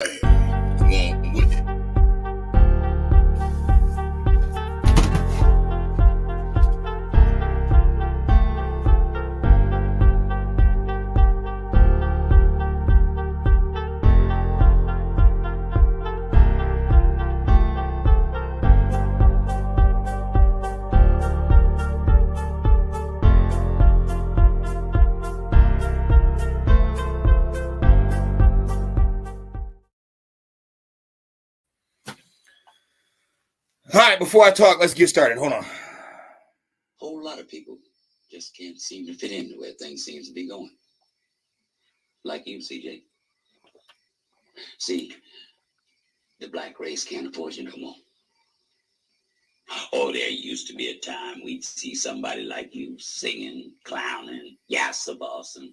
Along with it. All right, before I talk, let's get started. Hold on. Whole lot of people just can't seem to fit into where things seem to be going. Like you, CJ. See, the black race can't afford you no more. Oh, there used to be a time we'd see somebody like you singing, clowning, yassa bossing,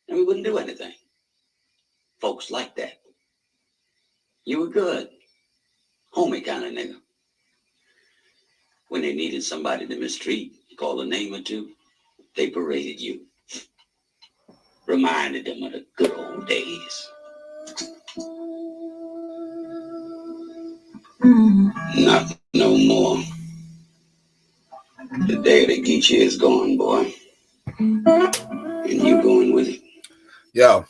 and we wouldn't do anything. Folks like that. You were good. Homie kind of nigga. When they needed somebody to mistreat, call a name or two, they paraded you. Reminded them of the good old days. Not no more. The day of the Geechees is gone, boy. And you going with it. Yo.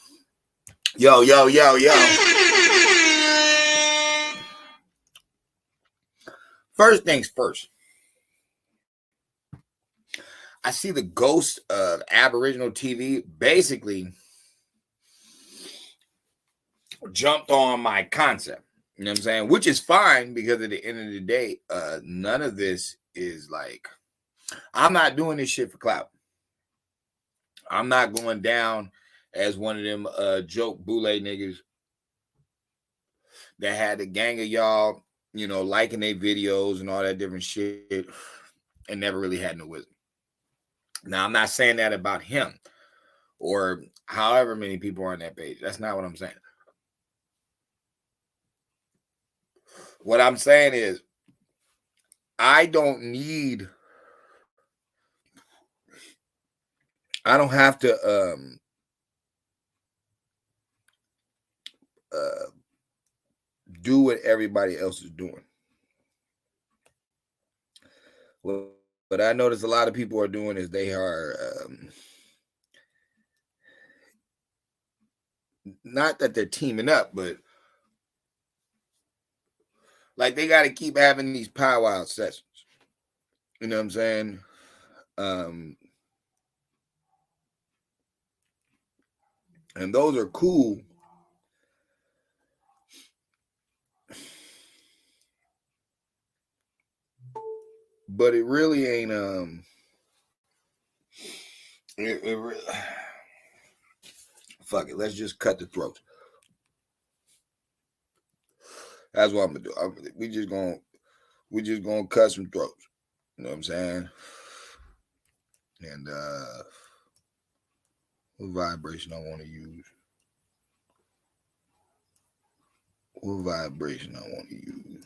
First things first. I see the ghost of Aboriginal TV basically jumped on my concept. You know what I'm saying? Which is fine, because at the end of the day, none of this is like, I'm not doing this shit for clout. I'm not going down as one of them joke boule niggas that had a gang of y'all, you know, liking their videos and all that different shit and never really had no wisdom. Now, I'm not saying that about him or however many people are on that page. That's not what I'm saying. What I'm saying is, I don't have to do what everybody else is doing. What I notice a lot of people are doing is they are not that they're teaming up, but like they got to keep having these powwow sessions. You know what I'm saying? And those are cool. But it really ain't fuck it. Let's just cut the throat. That's what I'm gonna do. We just gonna cut some throats. You know what I'm saying? And what vibration I want to use? What vibration I want to use?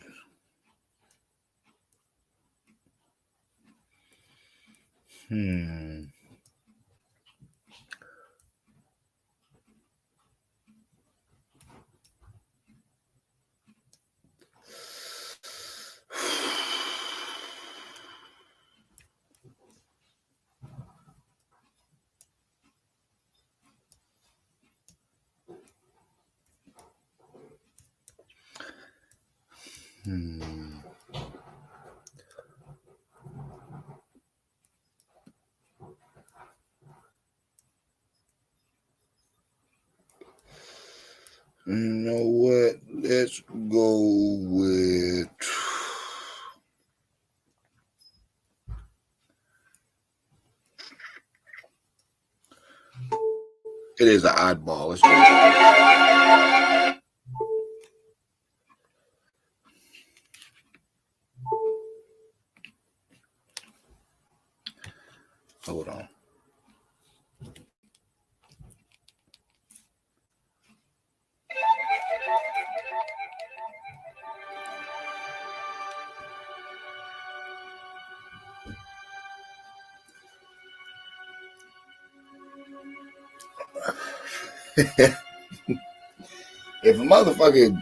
You know what? Let's go with it is an oddball. Let's go. Hold on. If a motherfucker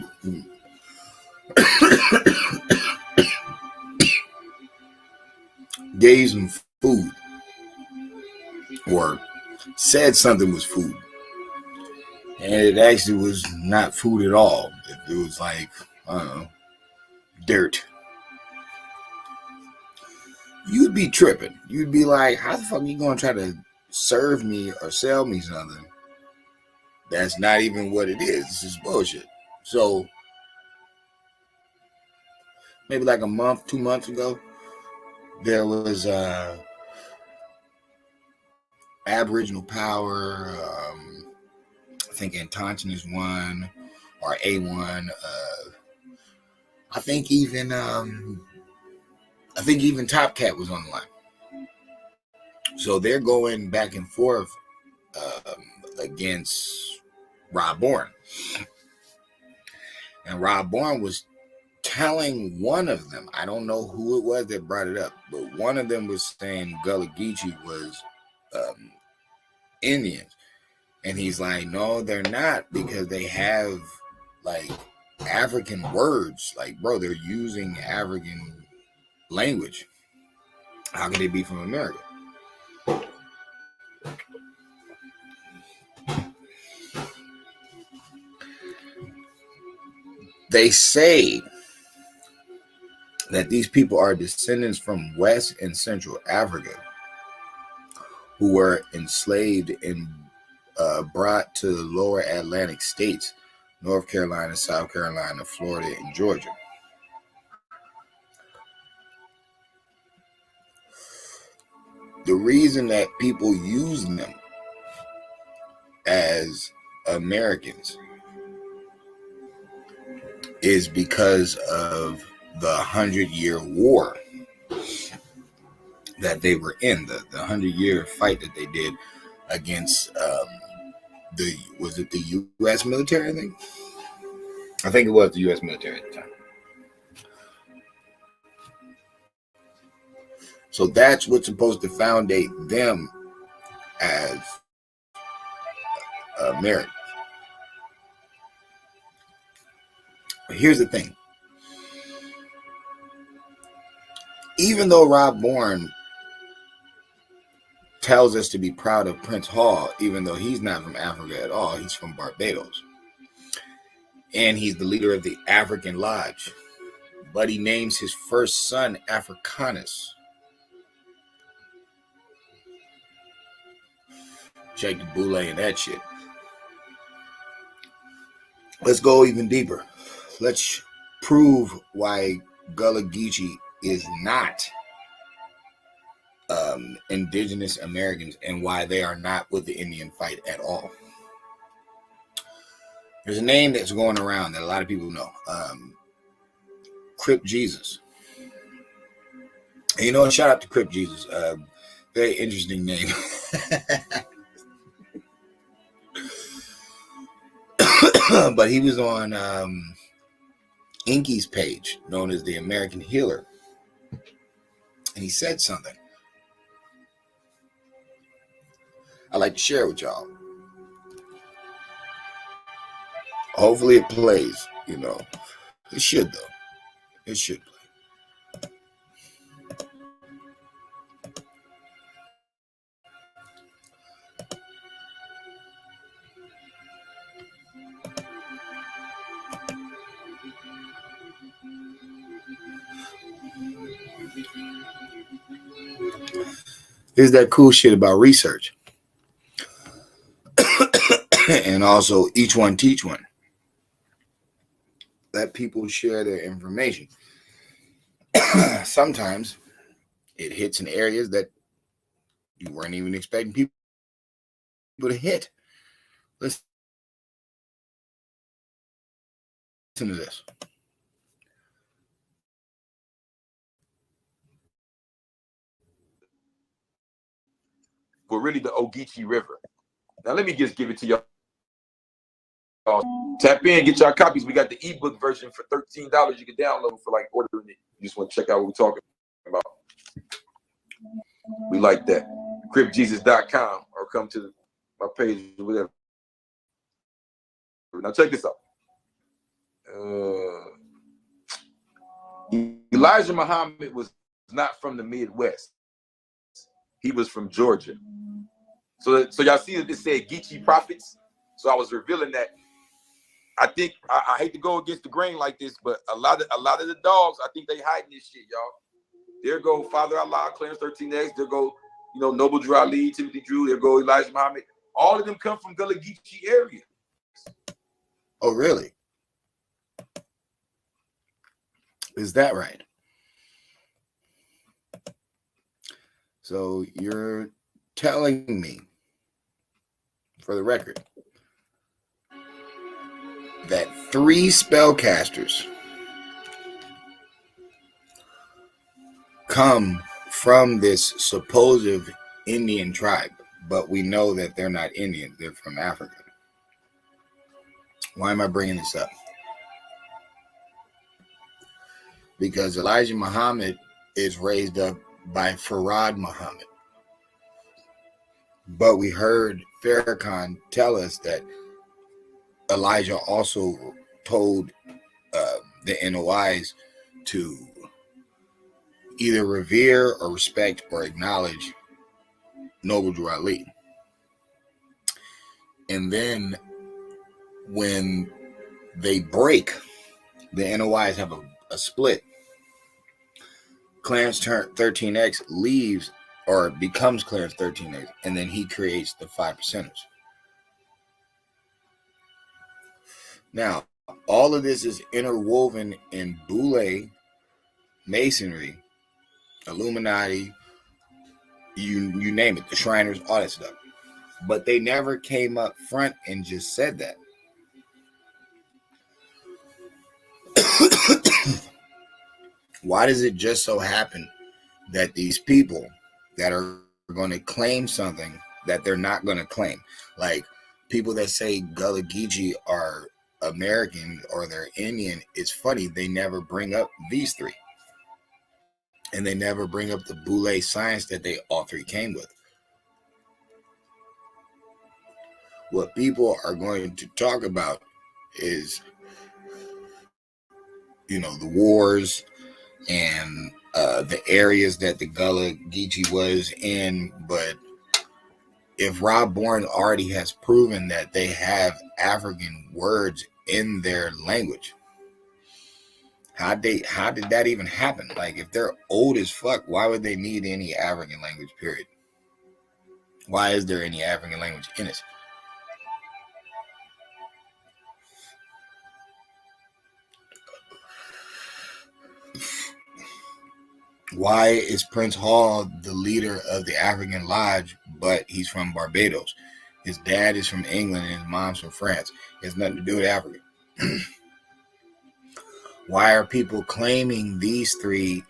gave some food or said something was food, and it actually was not food at all, if it was like, I don't know, dirt, you'd be tripping. You'd be like, how the fuck are you gonna try to serve me or sell me something that's not even what it is? This is bullshit. So maybe like a month, 2 months ago, there was Aboriginal Power. I think Antonton is one, or A1. I think even Top Cat was on the line. So they're going back and forth against Rob Bourne. And Rob Bourne was telling one of them, I don't know who it was that brought it up, but one of them was saying Gullah Geechees was Indians. And he's like, no, they're not, because they have like African words. Like, bro, they're using African language. How can they be from America? They say that these people are descendants from West and Central Africa who were enslaved and brought to the lower Atlantic states, North Carolina, South Carolina, Florida, and Georgia. The reason that people use them as Americans is because of the 100-Year War that they were in, the 100-year fight that they did against was it the U.S. military? I think it was the U.S. military at the time. So that's what's supposed to foundate them as Americans. But here's the thing. Even though Rob Bourne tells us to be proud of Prince Hall, even though he's not from Africa at all, he's from Barbados. And he's the leader of the African Lodge. But he names his first son Africanus. Check the boule and that shit. Let's go even deeper. Let's prove why Gullah Geechee is not indigenous Americans and why they are not with the Indian fight at all. There's a name that's going around that a lot of people know. Crip Jesus. And you know, shout out to Crip Jesus. Very interesting name. But he was on Inky's page, known as the American Healer. And he said something I'd like to share with y'all. Hopefully it plays, you know. It should, though. It should play. Here's that cool shit about research. And also, each one teach one. Let people share their information. Sometimes it hits in areas that you weren't even expecting people to hit. Listen to this. But really the Ogeechee River. Now let me just give it to y'all. Tap in, get y'all copies. We got the ebook version for $13. You can download for like ordering it. You just want to check out what we're talking about. We like that. CripJesus.com or come to my page or whatever. Now check this out. Elijah Muhammad was not from the Midwest. He was from Georgia. So y'all see that this said Geechee prophets. So I was revealing that. I think I hate to go against the grain like this, but a lot of the dogs, I think they hiding this shit, y'all. There go Father Allah, Clarence 13X. There go, Noble Drew Ali, Timothy Drew. There go Elijah Muhammad. All of them come from Gullah Geechee area. Oh, really? Is that right? So you're telling me, for the record, that 3 spellcasters come from this supposed Indian tribe, but we know that they're not Indian, they're from Africa. Why am I bringing this up? Because Elijah Muhammad is raised up by Farad Muhammad. But we heard Farrakhan tell us that Elijah also told the NOIs to either revere or respect or acknowledge Noble Drew Ali. And then when they break, the NOIs have a split. Clarence 13X leaves or becomes Clarence 13X, and then he creates the 5 percenters. Now, all of this is interwoven in Boule, Masonry, Illuminati, you name it, the Shriners, all that stuff. But they never came up front and just said that. Why does it just so happen that these people that are going to claim something that they're not going to claim, like people that say Gullah Geechee are American or they're Indian, it's funny, they never bring up these 3. And they never bring up the Boule science that they all 3 came with. What people are going to talk about is, the wars and the areas that the Gullah Geechee was in. But if Rob Bourne already has proven that they have African words in their language, how did that even happen? Like, if they're old as fuck, why would they need any African language, period? Why is there any African language in it? Why is Prince Hall the leader of the African Lodge, but he's from Barbados? His dad is from England and his mom's from France. It has nothing to do with Africa. Why are people claiming these 3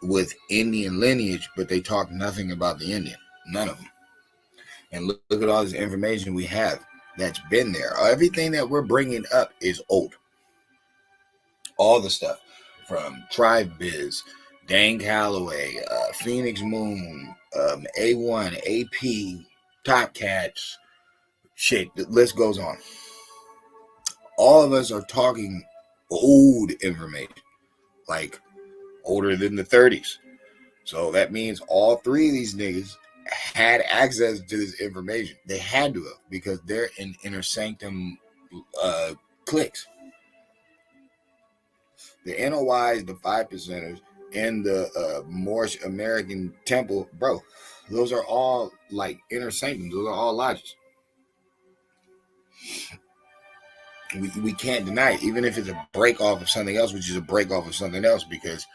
with Indian lineage, but they talk nothing about the Indian? None of them. And look at all this information we have that's been there. Everything that we're bringing up is old. All the stuff from Tribe Biz, Dane Calloway, Phoenix Moon, A1, AP, Top Cats, shit, the list goes on. All of us are talking old information, like older than the 30s. So that means all 3 of these niggas had access to this information. They had to have, because they're in inner sanctum cliques. The NOIs, the 5 percenters, and the Moorish American Temple, bro, those are all like inner sanctums. Those are all lodges. We can't deny it, even if it's a break off of something else, which is a break off of something else, because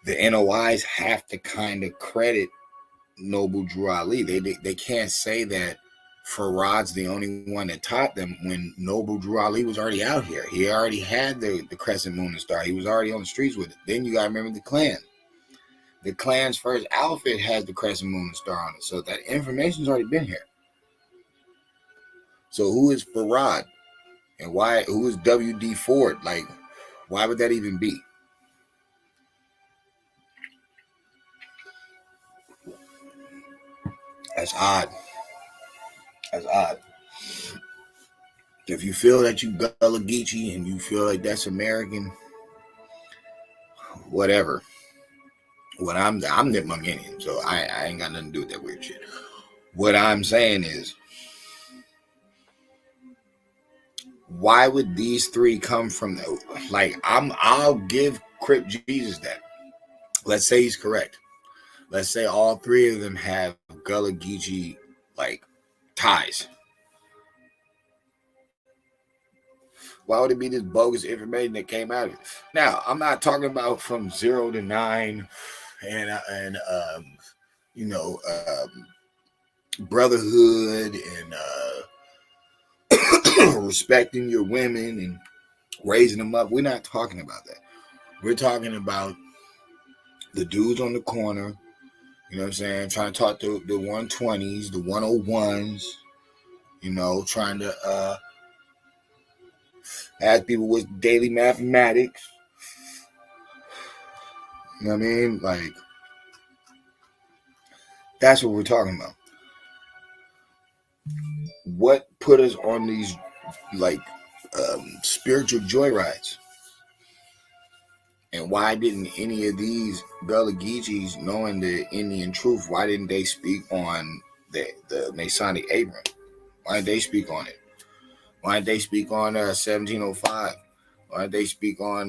the NOIs have to kind of credit Noble Drew Ali. They can't say that Farad's the only one that taught them, when Noble Drew Ali was already out here. He already had the crescent moon and star. He was already on the streets with it. Then you got to remember the Klan. The Klan's first outfit has the crescent moon and star on it. So that information's already been here. So who is Farad? And who is W.D. Ford? Like, why would that even be? That's odd. That's odd. If you feel that you Gullah Geechee and you feel like that's American, whatever. What I'm Nipmunginian, so I ain't got nothing to do with that weird shit. What I'm saying is, why would these three come from the, like, I'll give Crip Jesus that. Let's say he's correct. Let's say all three of them have Gullah Geechee like ties. Why would it be this bogus information that came out of it? Now, I'm not talking about from 0 to 9 and you know, brotherhood and respecting your women and raising them up. We're not talking about that. We're talking about the dudes on the corner, you know what I'm saying, trying to talk to the 120s, the 101s, you know, trying to ask people what's daily mathematics. You know what I mean? Like, that's what we're talking about. What put us on these, like, spiritual joyrides? And why didn't any of these Gullah Geechees, knowing the Indian truth, why didn't they speak on the Masonic Abram? Why didn't they speak on it? Why didn't they speak on 1705? Why didn't they speak on,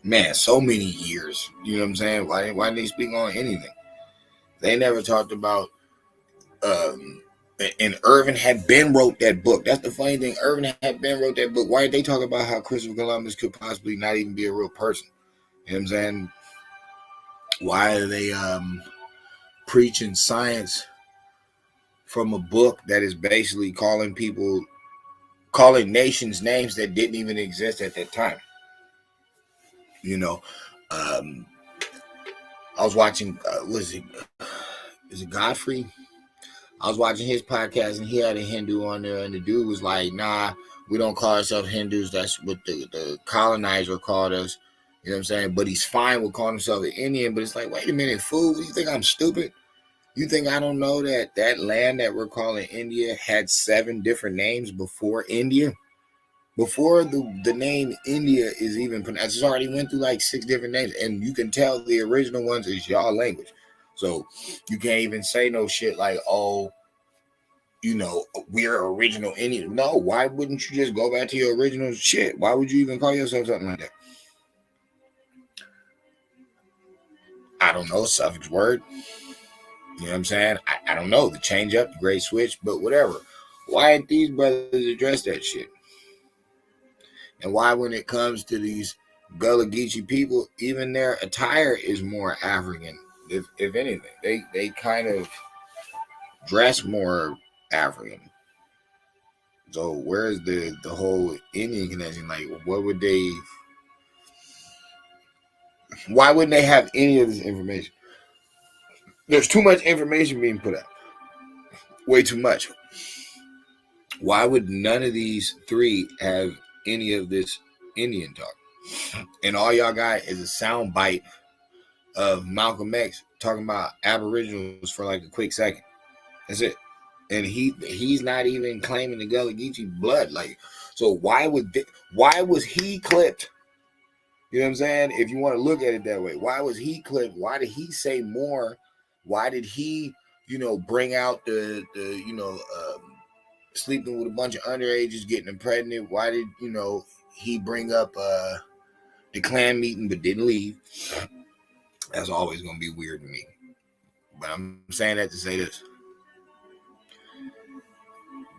man, so many years? You know what I'm saying? Why didn't they speak on anything? They never talked about, and Irvin had been wrote that book. That's the funny thing. Irvin had been wrote that book. Why did they talk about how Christopher Columbus could possibly not even be a real person? You know what I'm saying? Why are they preaching science from a book that is basically calling nations names that didn't even exist at that time? You know, I was watching, is it Godfrey? I was watching his podcast and he had a Hindu on there, and the dude was like, nah, we don't call ourselves Hindus. That's what the colonizer called us. You know what I'm saying? But he's fine with calling himself an Indian. But it's like, wait a minute, fool. You think I'm stupid? You think I don't know that that land that we're calling India had 7 different names before India? Before the name India is even pronounced, it's already went through like 6 different names. And you can tell the original ones is y'all language. So you can't even say no shit like, oh, you know, we're original Indian. No, why wouldn't you just go back to your original shit? Why would you even call yourself something like that? I don't know, suffix word. You know what I'm saying? I don't know. The change up, the great switch, but whatever. Why didn't these brothers address that shit? And why, when it comes to these Gullah Geechee people, even their attire is more African, if anything. They kind of dress more African. So where's the whole Indian connection? Like, what would they? Why wouldn't they have any of this information? There's too much information being put out. Way too much. Why would none of these three have any of this Indian talk? And all y'all got is a sound bite of Malcolm X talking about Aboriginals for like a quick second. That's it. And he's not even claiming the Gullah Geechee blood. Like, so why was he clipped? You know what I'm saying? If you want to look at it that way, why was he clipped? Why did he say more? Why did he, bring out the sleeping with a bunch of underages, getting them pregnant? Why did, he bring up the clan meeting but didn't leave? That's always going to be weird to me. But I'm saying that to say this.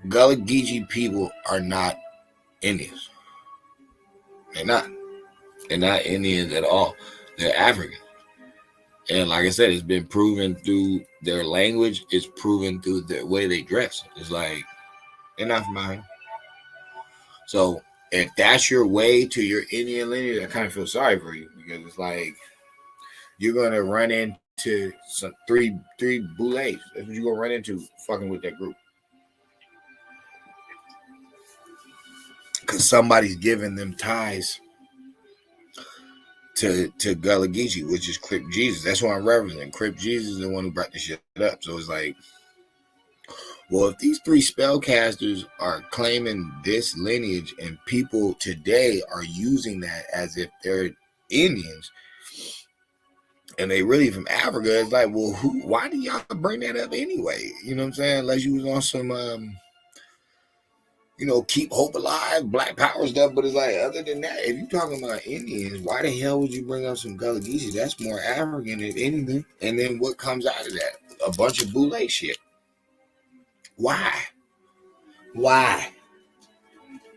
Gullah Geechee people are not Indians. They're not. They're not Indians at all. They're African. And like I said, it's been proven through their language. It's proven through the way they dress. It's like, they're not from out here. So if that's your way to your Indian lineage, I kind of feel sorry for you, because it's like you're gonna run into some three boulets. That's what you're gonna run into fucking with that group, because somebody's giving them ties to Gullah Geechee, which is Crip Jesus. That's what I'm referencing. Crip Jesus is the one who brought the shit up. So it's like, well, if these 3 spellcasters are claiming this lineage and people today are using that as if they're Indians, and they really from Africa, it's like, well, why do y'all bring that up anyway? You know what I'm saying? Unless you was on some keep hope alive, Black Power stuff. But it's like, other than that, if you're talking about Indians, why the hell would you bring up some Gullah Geechees? That's more African than anything. And then what comes out of that? A bunch of boule shit. Why? Why?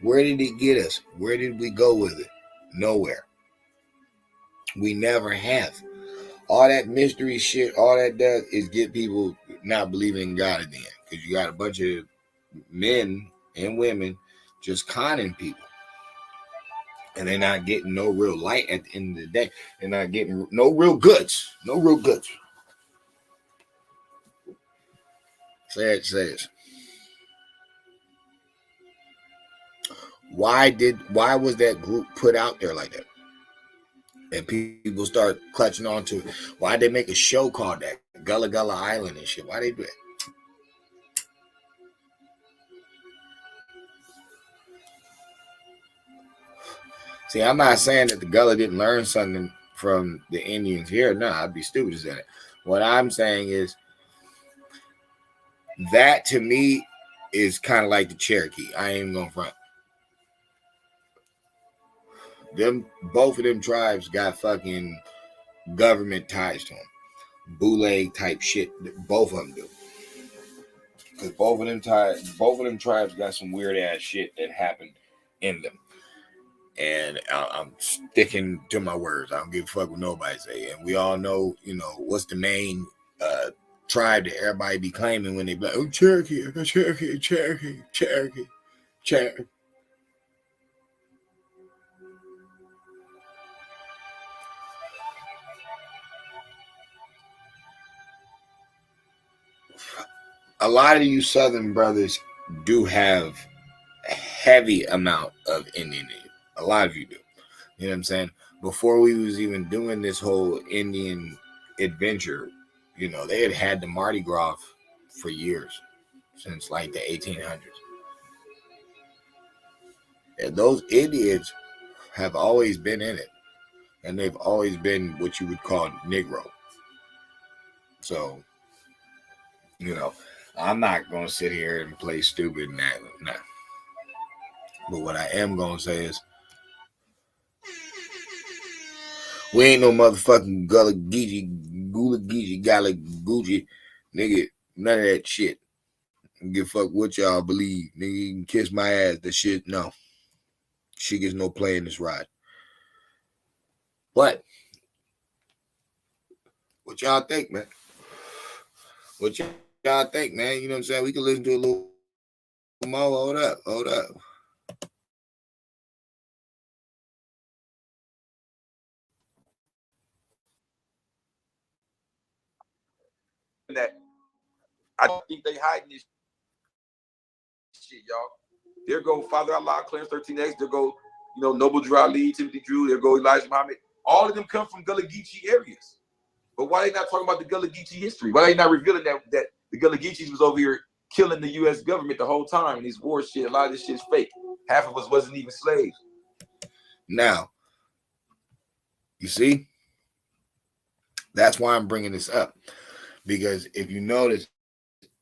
Where did it get us? Where did we go with it? Nowhere. We never have. All that mystery shit, all that does is get people not believing in God again. Because you got a bunch of men and women just conning people. And they're not getting no real light at the end of the day. They're not getting no real goods. No real goods. Say it. Why was that group put out there like that? And people start clutching on to it. Why'd they make a show called that? Gullah Gullah Island and shit. Why they do it? See, I'm not saying that the Gullah didn't learn something from the Indians here. No, I'd be stupid to say that. What I'm saying is that to me is kind of like the Cherokee. I ain't even gonna front. Both of them tribes got fucking government ties to them. Boule type shit. Both of them do. Because both of them tribes got some weird ass shit that happened in them. And I'm sticking to my words. I don't give a fuck what nobody say. And we all know, what's the main tribe that everybody be claiming when they be like, oh, Cherokee, Cherokee. A lot of you Southern brothers do have a heavy amount of Indian in you. A lot of you do. You know what I'm saying? Before we was even doing this whole Indian adventure, they had the Mardi Gras for years, since like the 1800s. And those Indians have always been in it. And they've always been what you would call Negro. So, I'm not going to sit here and play stupid and that. Nah. But what I am going to say is, we ain't no motherfucking Gullah Geechees, Gullah Gucci, nigga, none of that shit. Give a fuck what y'all believe. Nigga, you can kiss my ass. That shit, no. She gets no play in this ride. But, what y'all think, man? What y'all think, man? You know what I'm saying? We can listen to a little more. Hold up. That I don't think they hiding this shit, y'all. There go Father Allah, Clarence 13X. There go, Noble Drew Ali, Timothy Drew. There go Elijah Muhammad. All of them come from Gullah Geechee areas. But why they not talking about the Gullah Geechee history? Why they not revealing that the Gullah Geechees was over here killing the U.S. government the whole time? And these war shit, a lot of this shit's fake. Half of us wasn't even slaves. Now, you see, that's why I'm bringing this up. Because if you notice,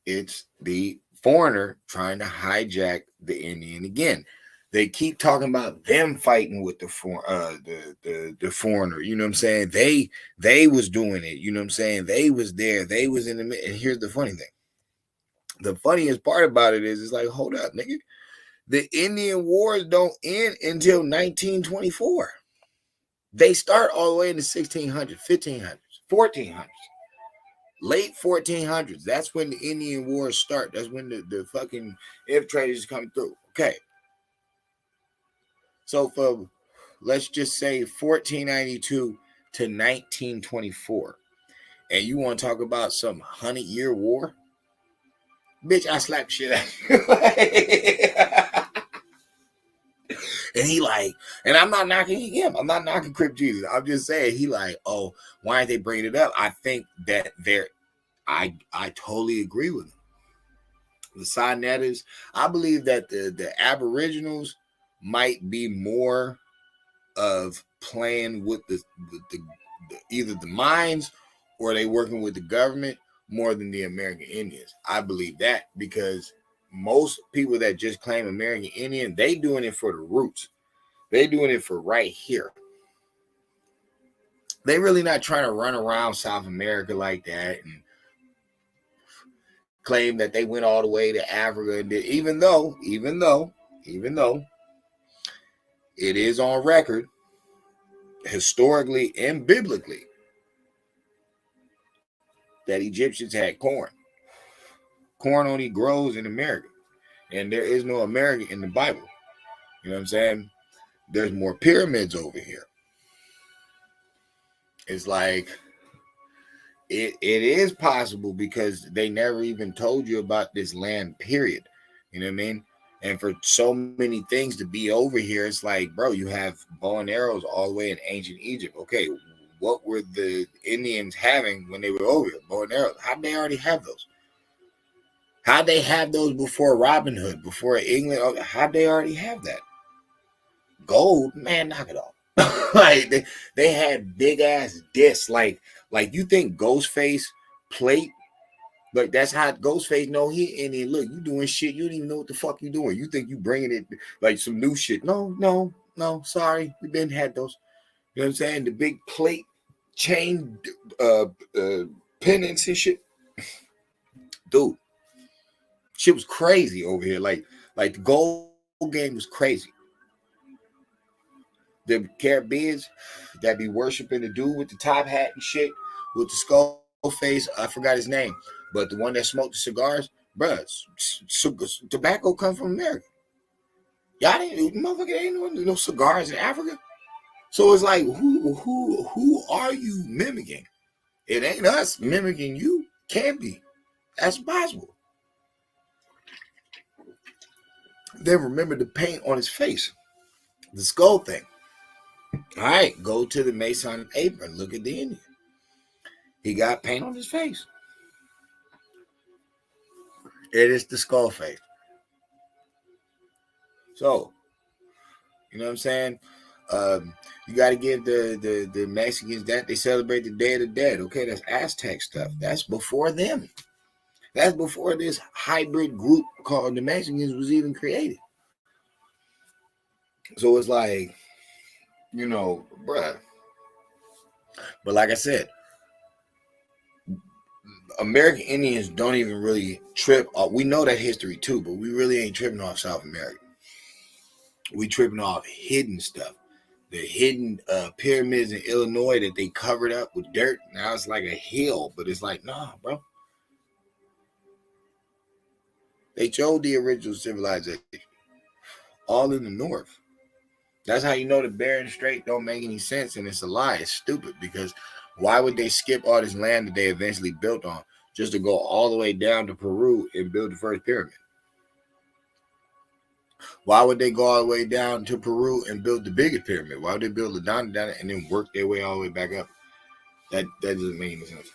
it's the foreigner trying to hijack the Indian again. They keep talking about them fighting with the foreigner. You know what I'm saying? They was doing it. You know what I'm saying? They was there. They was in the middle. And here's the funny thing. The funniest part about it is, it's like, hold up, nigga. The Indian Wars don't end until 1924. They start all the way in the 1600s, 1500s, 1400s. Late 1400s. That's when the Indian Wars start. That's when the fucking infiltrators come through. Okay. So for, let's just say 1492 to 1924. And you want to talk about some 100-year war? Bitch, I slap shit out of you. And he like, and I'm not knocking him. I'm not knocking Crip Jesus. I'm just saying, he like, oh, why aren't they bringing it up? I think that I totally agree with him. The Side Natives, I believe that the Aboriginals might be more of playing with the either the mines or they working with the government more than the American Indians. I believe that because most people that just claim American Indian, they doing it for the roots. They doing it for right here. They really not trying to run around South America like that and claim that they went all the way to Africa. And even though it is on record, historically and biblically, that Egyptians had corn. Corn only grows in America. And there is no America in the Bible. You know what I'm saying? There's more pyramids over here. It's like it is possible because they never even told you about this land, period. You know what I mean? And for so many things to be over here, it's like, bro, you have bow and arrows all the way in ancient Egypt. Okay, what were the Indians having when they were over here? Bow and arrows. How'd they already have those? How'd they have those before Robin Hood, before England? How'd they already have that? Gold, man, knock it off. Like they had big ass discs, like you think Ghostface plate, like that's how Ghostface know he Indian. Look, you doing shit you don't even know what the fuck you doing. You think you bringing it like some new shit? No, sorry, we been had those. You know what I'm saying? The big plate chain pendants and shit, dude. Shit was crazy over here. Like the gold game was crazy. The Caribbeans that be worshiping the dude with the top hat and shit with the skull face. I forgot his name, but the one that smoked the cigars, bruh, tobacco come from America. Y'all didn't, motherfucker, ain't no cigars in Africa. So it's like, who are you mimicking? It ain't us mimicking you. Can't be. That's possible. Then remember the paint on his face, the skull thing. All right, go to the Masonic apron. Look at the Indian. He got paint on his face. It is the skull face. So, you know what I'm saying? You got to give the Mexicans that. They celebrate the Day of the Dead. Okay, that's Aztec stuff. That's before them. That's before this hybrid group called the Mexicans was even created. So it's like, you know, bruh. But like I said, American Indians don't even really trip. We know that history too, but we really ain't tripping off South America. We tripping off hidden stuff. The hidden pyramids in Illinois that they covered up with dirt. Now it's like a hill, but it's like, nah, bro. They showed the original civilization all in the north. That's how you know the Bering Strait don't make any sense, and it's a lie. It's stupid because why would they skip all this land that they eventually built on just to go all the way down to Peru and build the first pyramid? Why would they go all the way down to Peru and build the biggest pyramid? Why would they build Ladonna down and then work their way all the way back up? That doesn't make any sense.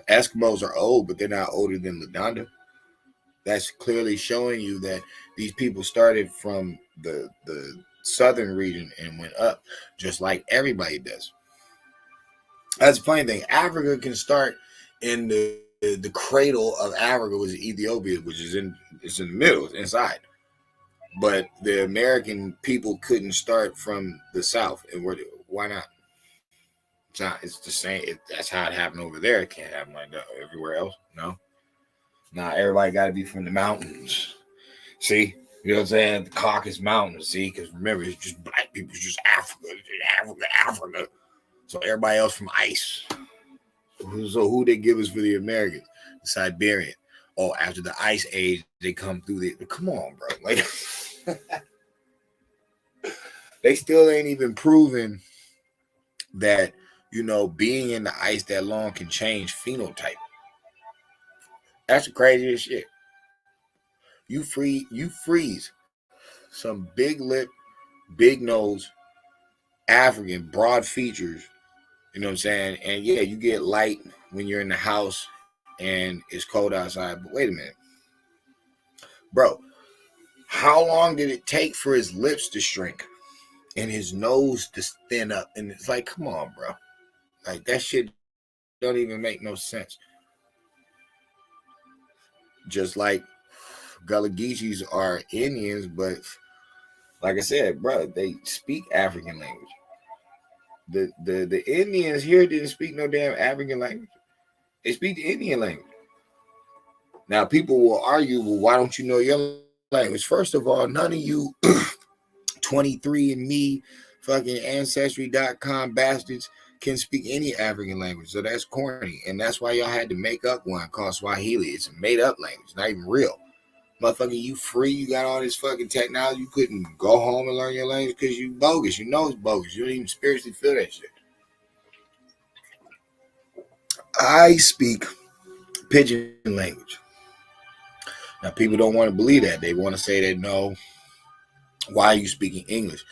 Eskimos are old, but they're not older than Ladonna. That's clearly showing you that these people started from the southern region and went up, just like everybody does. That's the funny thing. Africa can start in the cradle of Africa was Ethiopia, which is it's in the middle, it's inside. But the American people couldn't start from the south, and why not? It's the same. That's how it happened over there. It can't happen like that everywhere else. No. Nah, everybody got to be from the mountains. See? You know what I'm saying? The Caucasus Mountains, see? Because remember, it's just black people. It's just Africa. So everybody else from ice. So who they give us for the Americans? The Siberian. Oh, after the ice age, they come through the... Come on, bro. Like, they still ain't even proven that, you know, being in the ice that long can change phenotype. That's the craziest shit. You freeze some big lip, big nose, African, broad features, you know what I'm saying? And yeah, you get light when you're in the house and it's cold outside. But wait a minute. Bro, how long did it take for his lips to shrink and his nose just thin up, and it's like, come on, bro, like that shit don't even make no sense. Just like Gullah Geechees are Indians, but like I said, bro, they speak African language. The Indians here didn't speak no damn African language. They speak the Indian language. Now people will argue, well, why don't you know your language? First of all, none of you 23 and me fucking ancestry.com bastards can speak any African language. So that's corny. And that's why y'all had to make up one called Swahili. It's a made up language, not even real. Motherfucker, you free, you got all this fucking technology, you couldn't go home and learn your language because you bogus. You know it's bogus. You don't even spiritually feel that shit. I speak pidgin language. Now, people don't want to believe that. They want to say that, no, why are you speaking English?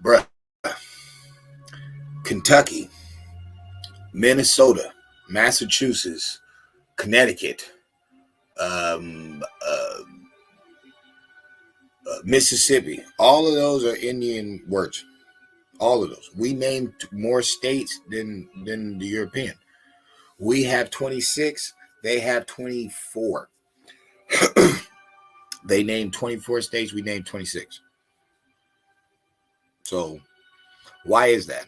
Bruh, Kentucky, Minnesota, Massachusetts, Connecticut, Mississippi, all of those are Indian words. All of those. We named more states than the European. We have 26. They have 24. They named 24 states. We named 26. So why is that?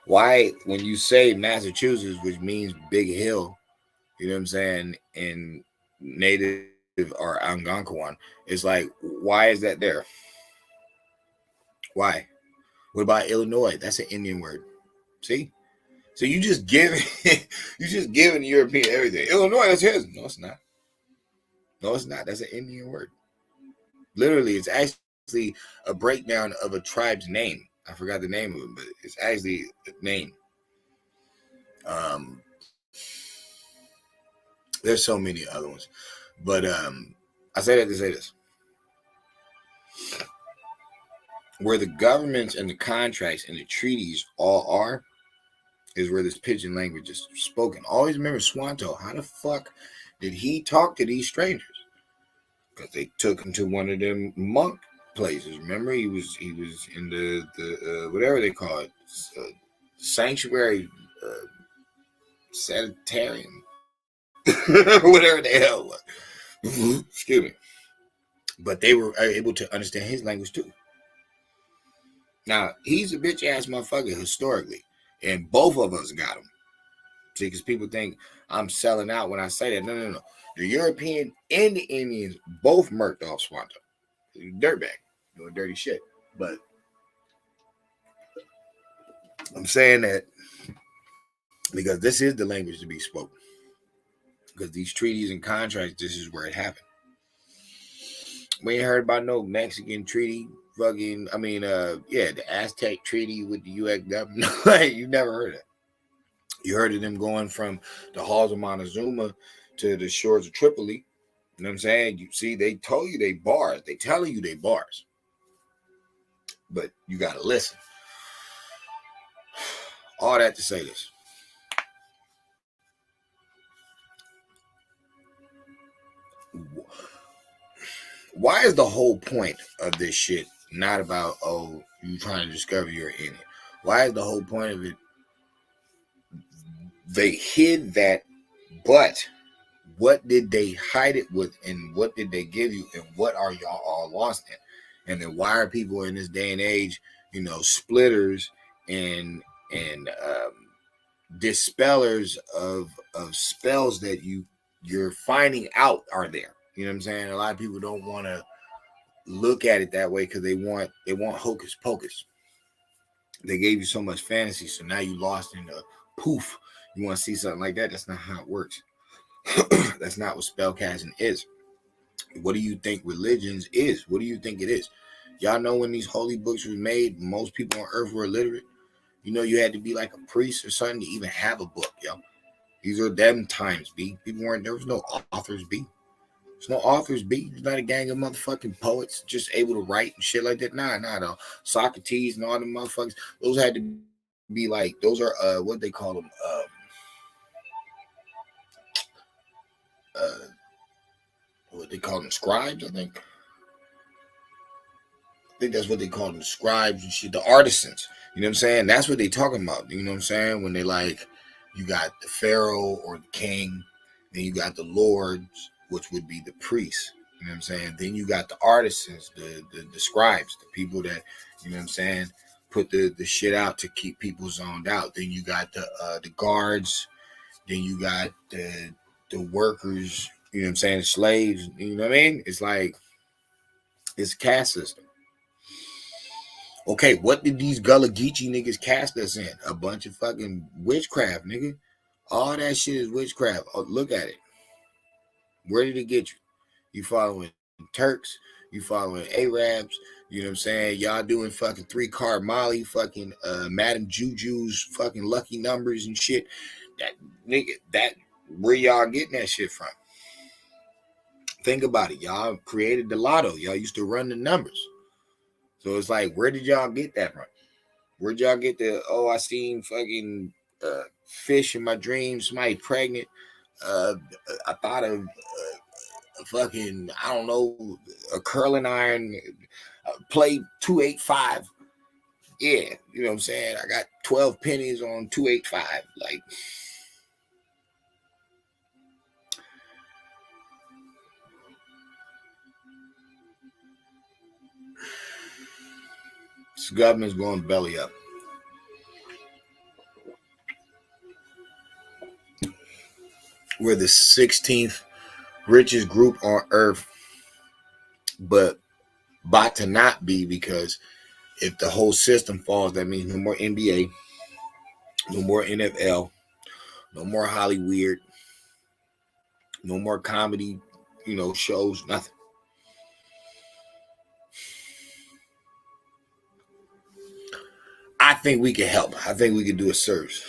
Why, when you say Massachusetts, which means big hill, you know what I'm saying, in native or Algonquin, it's like, why is that there? Why? What about Illinois? That's an Indian word. See? So you just giving the European everything. Illinois, that's his. No, it's not. No, it's not. That's an Indian word. Literally, it's actually a breakdown of a tribe's name. I forgot the name of it, but it's actually a name. There's so many other ones. But I say that to say this. Where the governments and the contracts and the treaties all are is where this pidgin language is spoken. Always remember Swanto. How the fuck did he talk to these strangers? Because they took him to one of them monk places. Remember, he was in the whatever they call it, sanctuary, sanitarium, whatever the hell was. Excuse me. But they were able to understand his language too. Now, he's a bitch ass motherfucker historically, and both of us got him. See, because people think I'm selling out when I say that. No. The European and the Indians both murked off Swanto. Dirtbag, doing dirty shit. But I'm saying that because this is the language to be spoken. Because these treaties and contracts, this is where it happened. We ain't heard about no Mexican treaty. The Aztec treaty with the U.S. government. Like, you never heard of it. You heard of them going from the halls of Montezuma to the shores of Tripoli. You know what I'm saying? You see, they told you they bars. They telling you they bars. But you got to listen. All that to say this. Why is the whole point of this shit not about, oh, you trying to discover you're Indian? Why is the whole point of it? They hid that, but what did they hide it with, and what did they give you, and what are y'all all lost in? And then why are people in this day and age, splitters and dispellers of spells that you're finding out are there? You know what I'm saying? A lot of people don't want to look at it that way because they want hocus pocus. They gave you so much fantasy, so now you lost in the poof. You want to see something like that? That's not how it works. That's not what spellcasting is. What do you think religions is? What do you think it is? Y'all know when these holy books were made, most people on earth were illiterate. You had to be like a priest or something to even have a book, yo. These are them times, B. There was no authors, B. There's no authors, B. There's not a gang of motherfucking poets just able to write and shit like that. Nah, no. Socrates and all them motherfuckers, those had to be like, those are, what they call them, what they call them, scribes, I think. think that's what they call them, the scribes and shit, the artisans. You know what I'm saying? That's what they talking about. You know what I'm saying? When they like, you got the pharaoh or the king, then you got the lords, which would be the priests. You know what I'm saying? Then you got the artisans, the scribes, the people that, you know what I'm saying, put the shit out to keep people zoned out. Then you got the guards. Then you got the workers. You know what I'm saying? The slaves. You know what I mean? It's like, it's a caste system. Okay, what did these Gullah Geechee niggas cast us in? A bunch of fucking witchcraft, nigga. All that shit is witchcraft. Oh, look at it. Where did it get you? You following Turks, you following Arabs, you know what I'm saying? Y'all doing fucking 3-card Molly, fucking Madam Juju's fucking lucky numbers and shit. That nigga, that where y'all getting that shit from? Think about it. Y'all created the lotto. Y'all used to run the numbers. So it's like, where did y'all get that from? Where'd y'all get the, I seen fucking fish in my dreams, somebody pregnant. I thought of fucking, I don't know, a curling iron, played 285. Yeah, you know what I'm saying? I got 12 pennies on 285. Like, this government's going belly up. We're the 16th richest group on earth, but about to not be, because if the whole system falls, that means no more NBA, no more NFL, no more Hollywood, no more comedy, shows, nothing. I think we can help. I think we can do a service.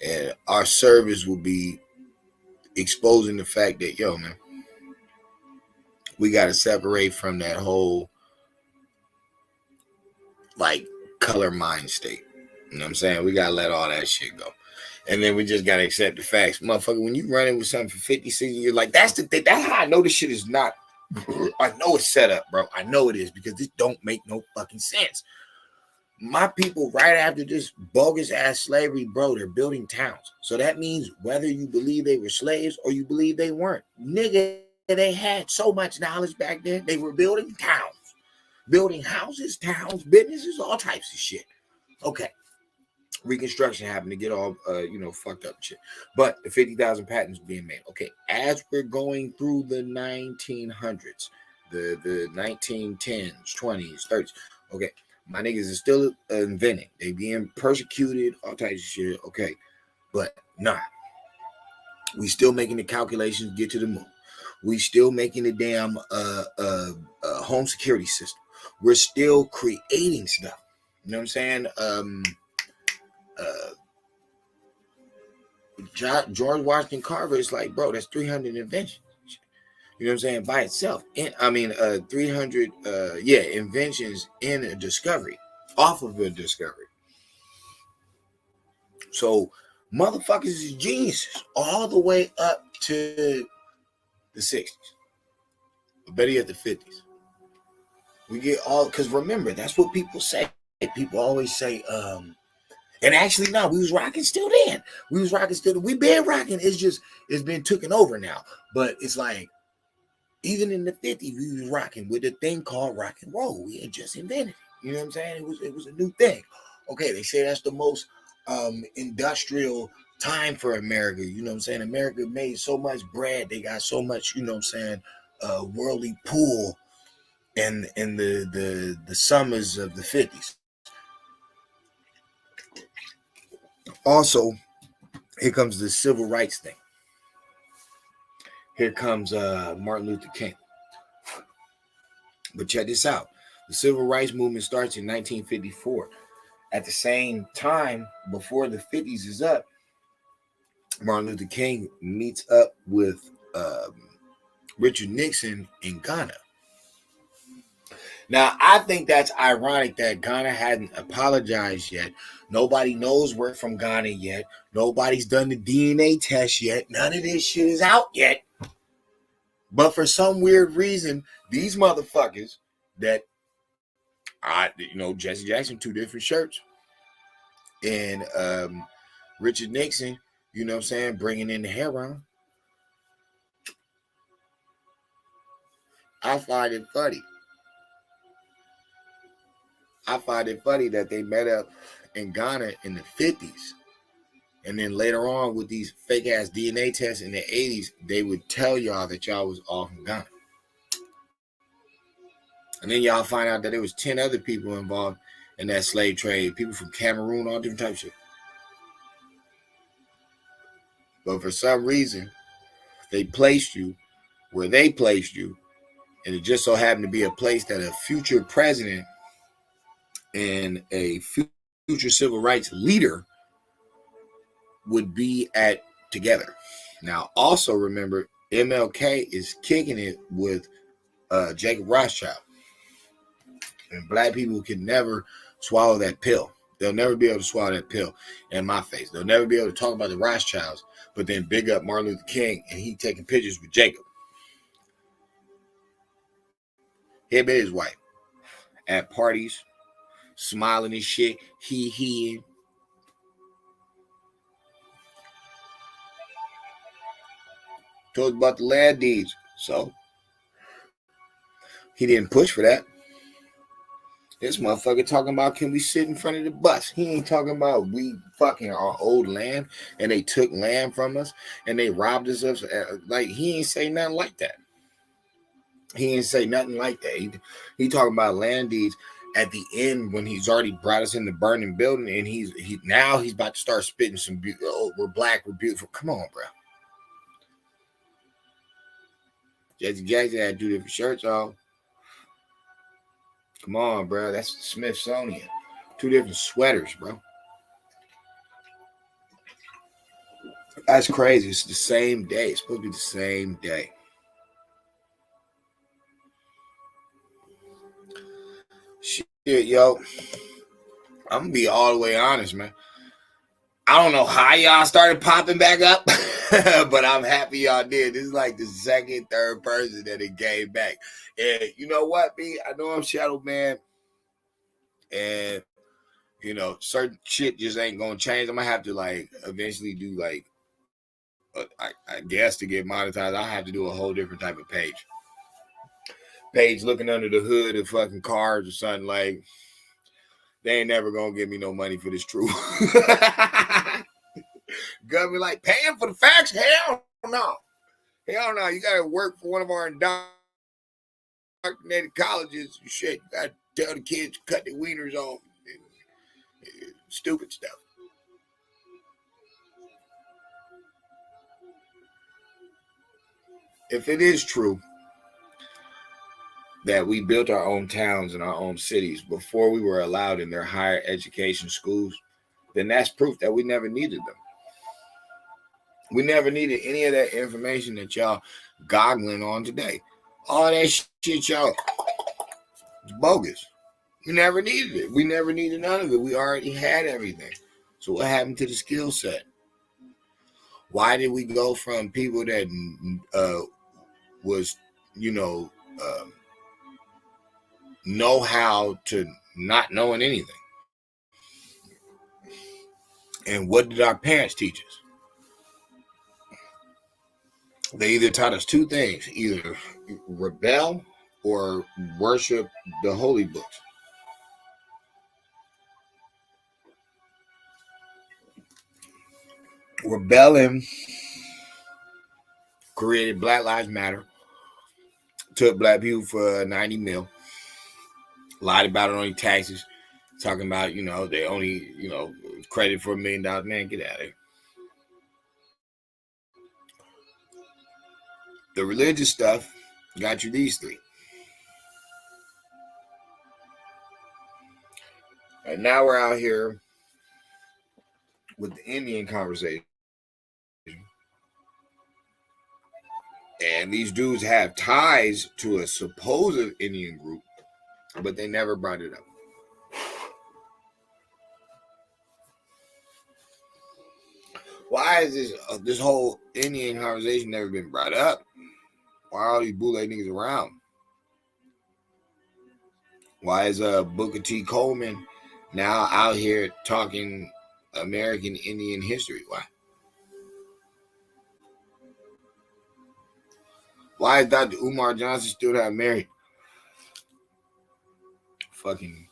And our service will be exposing the fact that, man, we got to separate from that whole, like, color mind state. You know what I'm saying? We got to let all that shit go. And then we just got to accept the facts. Motherfucker, when you running with something for 50, 60, you're like, that's the thing. That's how I know this shit is not, I know it's set up, bro. I know it is, because this don't make no fucking sense. My people, right after this bogus ass slavery, bro, they're building towns. So that means whether you believe they were slaves or you believe they weren't, nigga, they had so much knowledge back then. They were building towns, building houses, towns, businesses, all types of shit. Okay. Reconstruction happened to get all, fucked up and shit. But the 50,000 patents being made. Okay. As we're going through the 1900s, the 1910s, 20s, 30s. Okay. My niggas is still inventing. They being persecuted, all types of shit. Okay. But nah. We still making the calculations to get to the moon. We still making the damn home security system. We're still creating stuff. You know what I'm saying? George Washington Carver is like, bro, that's 300 inventions. You know what I'm saying? By itself. 300 inventions in a discovery, off of a discovery. So motherfuckers is geniuses all the way up to the 60s. But better yet, the 50s. We get all, because remember, that's what people say. People always say, and actually, no, we was rocking still then. We was rocking still. We been rocking. It's been taken over now. But it's like, even in the 50s, we was rocking with a thing called rock and roll. We had just invented it. You know what I'm saying? It was a new thing. Okay, they say that's the most industrial time for America. You know what I'm saying? America made so much bread. They got so much, you know what I'm saying, worldly pool in the summers of the 50s. Also, here comes the civil rights thing. Here comes Martin Luther King. But check this out. The civil rights movement starts in 1954. At the same time, before the 50s is up, Martin Luther King meets up with Richard Nixon in Ghana. Now, I think that's ironic that Ghana hadn't apologized yet. Nobody knows we're from Ghana yet. Nobody's done the DNA test yet. None of this shit is out yet. But for some weird reason, these motherfuckers that Jesse Jackson, 2 different shirts. And Richard Nixon, you know what I'm saying, bringing in the heroin. I find it funny. That they met up in Ghana in the 50s. And then later on with these fake ass DNA tests in the 80s, they would tell y'all that y'all was all from Ghana. And then y'all find out that there was 10 other people involved in that slave trade. People from Cameroon, all different types of shit. But for some reason, they placed you where they placed you. And it just so happened to be a place that a future president and a future civil rights leader would be at together. Now, also remember, MLK is kicking it with Jacob Rothschild. And black people can never swallow that pill. They'll never be able to swallow that pill in my face. They'll never be able to talk about the Rothschilds, but then big up Martin Luther King and he taking pictures with Jacob. Him and his wife at parties, smiling and shit. He. Told about the land deeds. So he didn't push for that. This motherfucker talking about, can we sit in front of the bus? He ain't talking about we fucking our old land and they took land from us and they robbed us of. Like, he ain't say nothing like that. He talking about land deeds at the end when he's already brought us in the burning building and he's about to start spitting some, we're black, we're beautiful. Come on, bro. Jesse Jackson had 2 different shirts on. Come on, bro. That's the Smithsonian. 2 different sweaters, bro. That's crazy. It's the same day. It's supposed to be the same day. Shit, yo. I'm going to be all the way honest, man. I don't know how y'all started popping back up, but I'm happy y'all did. This is like the second, third person that it came back. And you know what, B? I know I'm Shadow Man. And, certain shit just ain't going to change. I'm going to have to, eventually do, I guess to get monetized, I'll have to do a whole different type of page. Page looking under the hood of fucking cars or something like, they ain't never going to give me no money for this truth. Government like paying for the facts? Hell no. Hell no. You gotta work for one of our indoctrinated colleges. Shit, you gotta tell the kids to cut their wieners off and stupid stuff. If it is true that we built our own towns and our own cities before we were allowed in their higher education schools, then that's proof that we never needed them. We never needed any of that information that y'all goggling on today. All that shit, y'all, it's bogus. We never needed it. We never needed none of it. We already had everything. So what happened to the skill set? Why did we go from people that was, know how to not knowing anything? And what did our parents teach us? They either taught us 2 things, either rebel or worship the holy books. Rebelling created Black Lives Matter, took black people for 90 mil, lied about it on your taxes, talking about, they only, credit for $1 million. Man, get out of here. The religious stuff got you these 3. And now we're out here with the Indian conversation. And these dudes have ties to a supposed Indian group, but they never brought it up. Why is this whole Indian conversation never been brought up? Why are all these bootleg niggas around? Why is Booker T. Coleman now out here talking American Indian history? Why? Why is Dr. Umar Johnson still not married? Fucking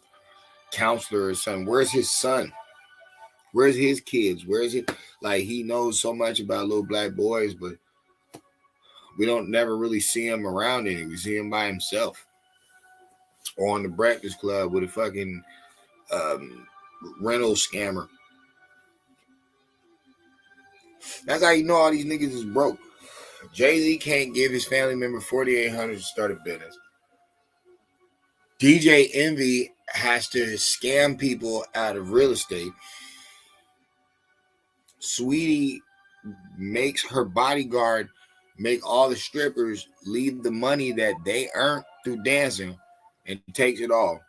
counselor or something. Where's his son? Where's his kids? Where's it? Like, he knows so much about little black boys, but we don't never really see him around any. We see him by himself or on the Breakfast Club with a fucking rental scammer. That's how you know all these niggas is broke. Jay-Z can't give his family member $4,800 to start a business. DJ Envy has to scam people out of real estate. Sweetie makes her bodyguard make all the strippers leave the money that they earned through dancing and takes it all.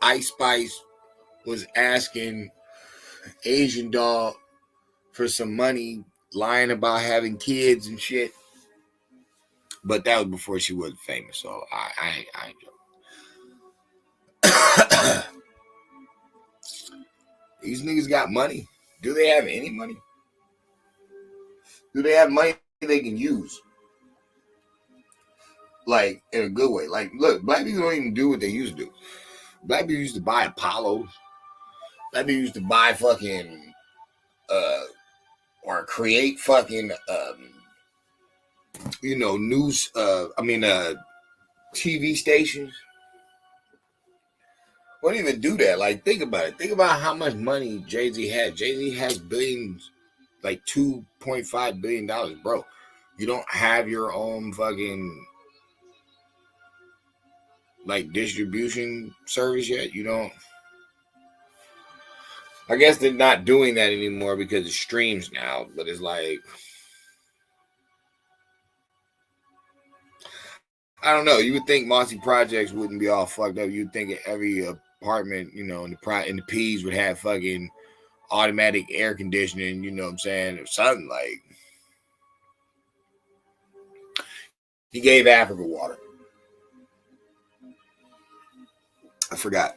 Ice Spice was asking Asian Doll for some money, lying about having kids and shit. But that was before she wasn't famous, so I joke. These niggas got money. Do they have any money? Do they have money they can use? Like, in a good way. Like, look, black people don't even do what they used to do. Black people used to buy Apollos. Black people used to buy fucking, or create fucking, news, TV stations. Wouldn't even do that. Like, think about it. Think about how much money Jay-Z had. Jay-Z has billions, like $2.5 billion, bro. You don't have your own fucking, like, distribution service yet. You don't. I guess they're not doing that anymore because it streams now. But it's like, I don't know. You would think Mossy Projects wouldn't be all fucked up. You'd think every apartment, in the P's would have fucking automatic air conditioning, you know what I'm saying, or something. Like, he gave Africa water. I forgot.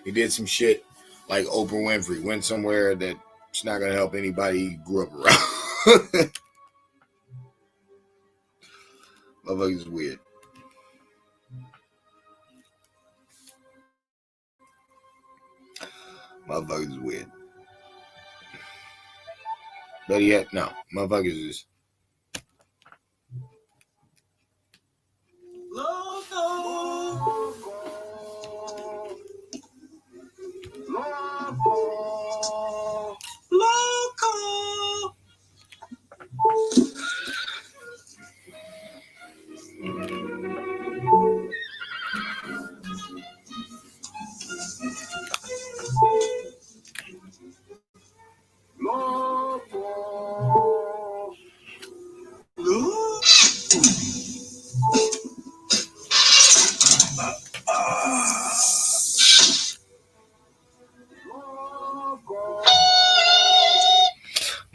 He did some shit like Oprah Winfrey. Went somewhere that's not gonna help anybody he grew up around. Motherfuckers is weird. Motherfuckers is weird. Better yet, no. Motherfuckers is.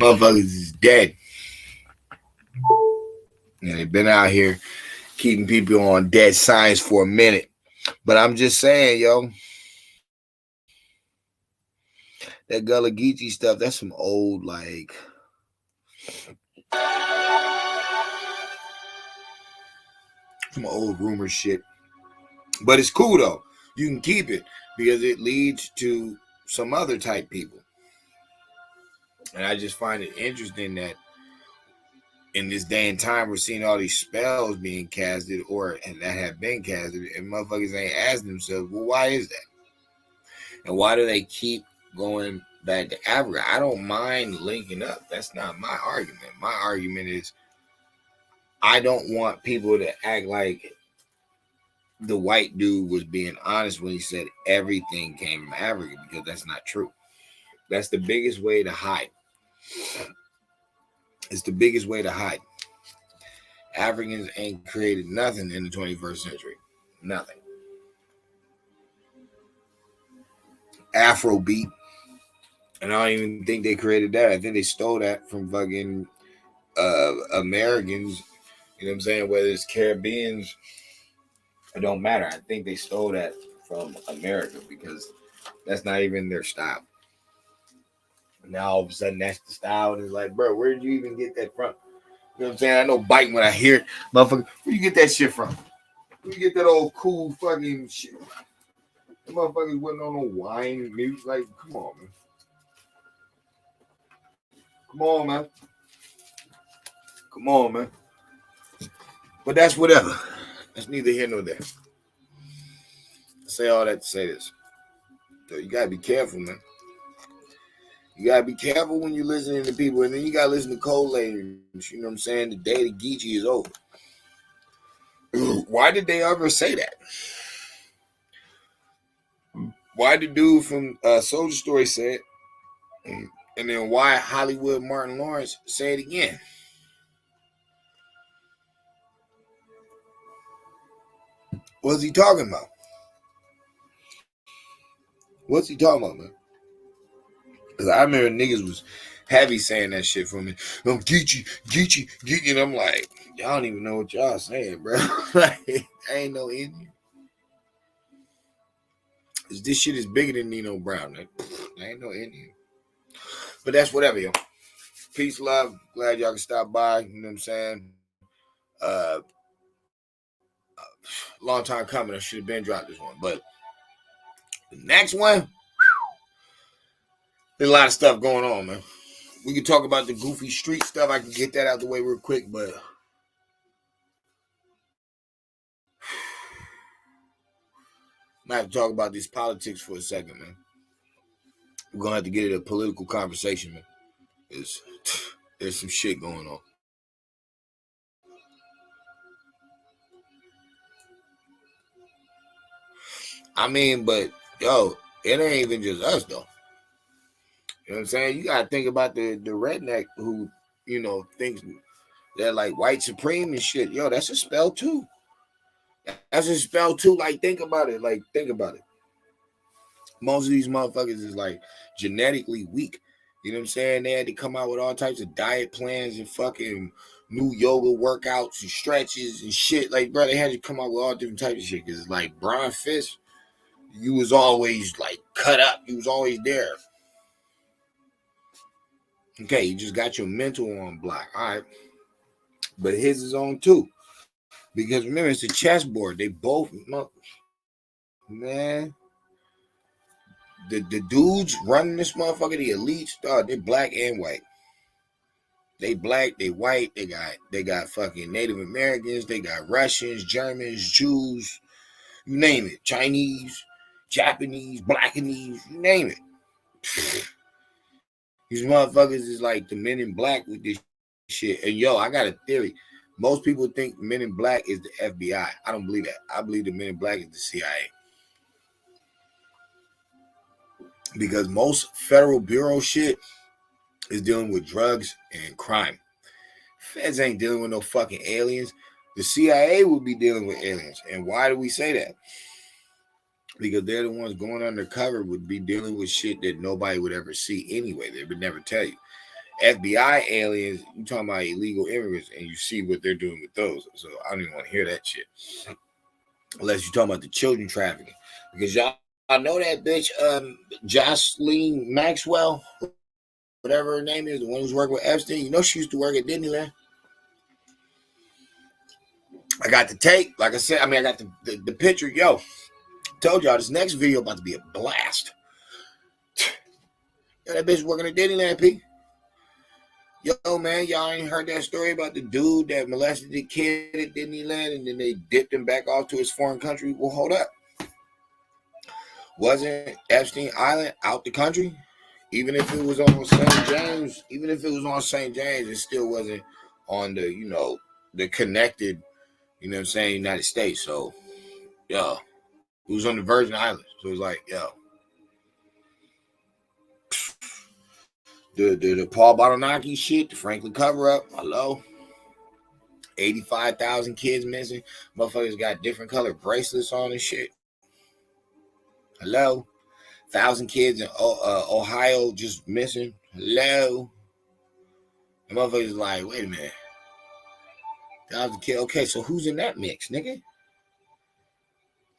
Motherfuckers is dead. And they've been out here keeping people on dead science for a minute. But I'm just saying, yo, that Gullah Geechees stuff, that's some old, like, some old rumor shit. But it's cool, though. You can keep it because it leads to some other type people. And I just find it interesting that in this day and time, we're seeing all these spells being casted or that have been casted, and motherfuckers ain't asking themselves, well, why is that? And why do they keep going back to Africa? I don't mind linking up. That's not my argument. My argument is I don't want people to act like the white dude was being honest when he said everything came from Africa, because that's not true. That's the biggest way to hide. It's the biggest way to hide. Africans ain't created nothing in the 21st century. Nothing. Afrobeat. And I don't even think they created that. I think they stole that from fucking Americans You know what I'm saying? Whether it's Caribbeans, it don't matter. I think they stole that from America because that's not even their style. Now all of a sudden that's the style, and it's like, bro, where did you even get that from? You know what I'm saying? I know biting when I hear it, motherfucker. Where you get that shit from? Where you get that old cool fucking shit? The motherfuckers wasn't on no wine music. Like, come on, man. Come on, man. Come on, man. But that's whatever. That's neither here nor there. I say all that to say this. So you gotta be careful, man. You gotta be careful when you're listening to people, and then you gotta listen to cold language. You know what I'm saying? The day the Geechees is over. Why did they ever say that? Why did dude from Soldier Story say it? And then why Hollywood Martin Lawrence say it again? What's he talking about? What's he talking about, man? Because I remember niggas was heavy saying that shit for me. Geechee. And I'm like, y'all don't even know what y'all saying, bro. Like, I ain't no Indian. This shit is bigger than Nino Brown. Like, I ain't no Indian. But that's whatever, yo. Peace, love. Glad y'all can stop by. You know what I'm saying? Long time coming. I should have been dropped this one. But the next one, there's a lot of stuff going on, man. We can talk about the goofy street stuff. I can get that out the way real quick, but I have to talk about these politics for a second, man. We're gonna have to get into a political conversation, man. There's some shit going on. I mean, but yo, it ain't even just us though. You know what I'm saying? You gotta think about the redneck who, you know, thinks they're like white supreme and shit. Yo, that's a spell too. That's a spell too. Like, think about it. Most of these motherfuckers is like genetically weak. You know what I'm saying? They had to come out with all types of diet plans and fucking new yoga workouts and stretches and shit. Like, bro, they had to come out with all different types of shit. Cause like Brian Fisk, you was always like cut up. You was always there. Okay, you just got your mental on block. All right. But his is on too. Because remember, it's a chessboard. They both, man. The dudes running this motherfucker, the elites, they're black and white. They black, they white, they got fucking Native Americans, they got Russians, Germans, Jews, you name it. Chinese, Japanese, Blackanese, you name it. These motherfuckers is like the men in black with this shit. And yo, I got a theory. Most people think men in black is the FBI. I don't believe that. I believe the men in black is the CIA. Because most federal bureau shit is dealing with drugs and crime. Feds ain't dealing with no fucking aliens. The CIA would be dealing with aliens. And why do we say that? Because they're the ones going undercover would be dealing with shit that nobody would ever see anyway. They would never tell you. FBI aliens, you talking about illegal immigrants, and you see what they're doing with those. So I don't even want to hear that shit. Unless you're talking about the children trafficking. Because y'all know that bitch, Jocelyn Maxwell, whatever her name is, the one who's working with Epstein. You know she used to work at Disneyland. I got the tape. Like I said, I got the picture. Yo, told y'all this next video about to be a blast. Yo, that bitch working at Disneyland, P. Yo, man, y'all ain't heard that story about the dude that molested the kid at Disneyland and then they dipped him back off to his foreign country? Well, hold up. Wasn't Epstein Island out the country? Even if it was on St. James, it still wasn't on the, you know, the connected, you know what I'm saying, United States. So, yo, it was on the Virgin Islands. So it was like, yo, the Paul Botanaki shit, the Franklin cover-up, hello? 85,000 kids missing. Motherfuckers got different color bracelets on and shit. Hello? 1,000 kids in Ohio just missing. Hello? The motherfuckers like, wait a minute. 1,000 kids. Okay, so who's in that mix, nigga?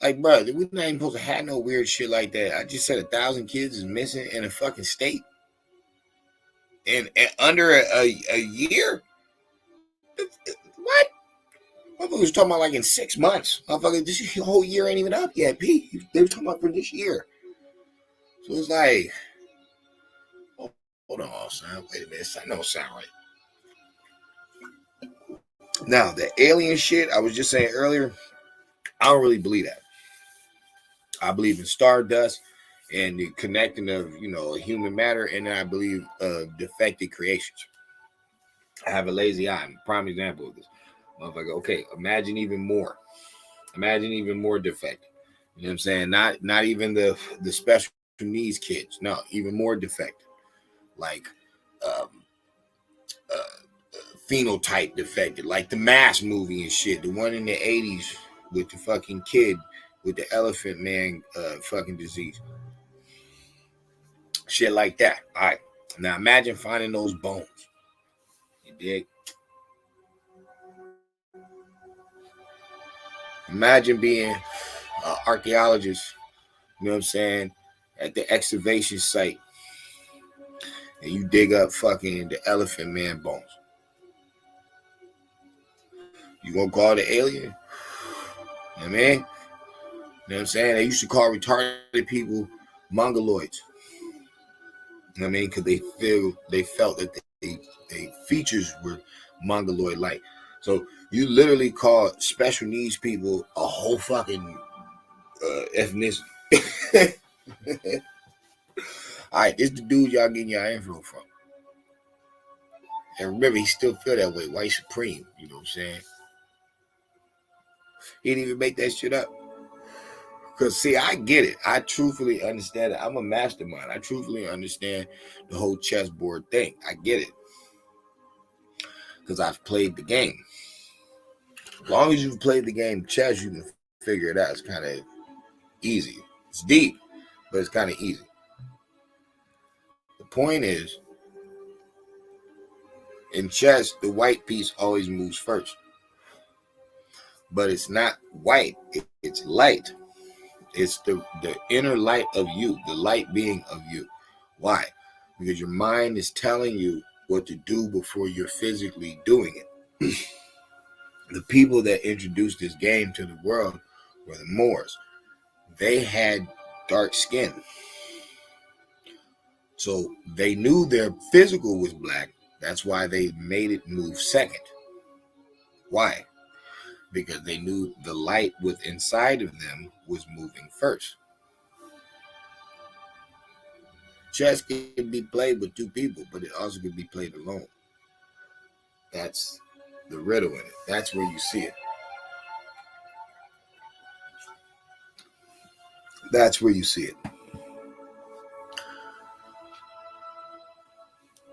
Like, bro, we're not even supposed to have no weird shit like that. I just said 1,000 kids is missing in a fucking state, and under a year. What? Motherfucker was talking about like in 6 months. Motherfucker, this whole year ain't even up yet, P. They were talking about for this year. So it's like, oh, hold on, son. Wait a minute. That don't sound right. Now, the alien shit I was just saying earlier, I don't really believe that. I believe in stardust and the connecting of, human matter, and then I believe defected creations. I have a lazy eye. Prime example of this. Motherfucker, okay, imagine even more. Imagine even more defected. You know what I'm saying? Not even the special needs kids. No, even more defected. Like um, phenotype defected. Like the Mask movie and shit. The one in the 80s with the fucking kid with the elephant man fucking disease. Shit like that. All right. Now imagine finding those bones. You dig? Imagine being an archaeologist, you know what I'm saying, at the excavation site, and you dig up fucking the elephant man bones. You gonna call the alien? You know what I mean? You know what I'm saying? They used to call retarded people mongoloids. You know what I mean? Because they felt that they features were mongoloid-like. So you literally call special needs people a whole fucking ethnicity. All right, this the dude y'all getting your info from. And remember, he still feel that way, white supreme. You know what I'm saying? He didn't even make that shit up. Because, see, I get it. I truthfully understand it. I'm a mastermind. I truthfully understand the whole chessboard thing. I get it. Because I've played the game. As long as you've played the game chess, you can figure it out. It's kind of easy. It's deep, but it's kind of easy. The point is, in chess, the white piece always moves first. But it's not white. It's light. It's the inner light of you, the light being of you. Why? Because your mind is telling you what to do before you're physically doing it. The people that introduced this game to the world were the Moors. They had dark skin. So they knew their physical was black. That's why they made it move second. Why? Because they knew the light within inside of them was moving first. Chess can be played with two people, but it also can be played alone. That's the riddle in it. That's where you see it. That's where you see it.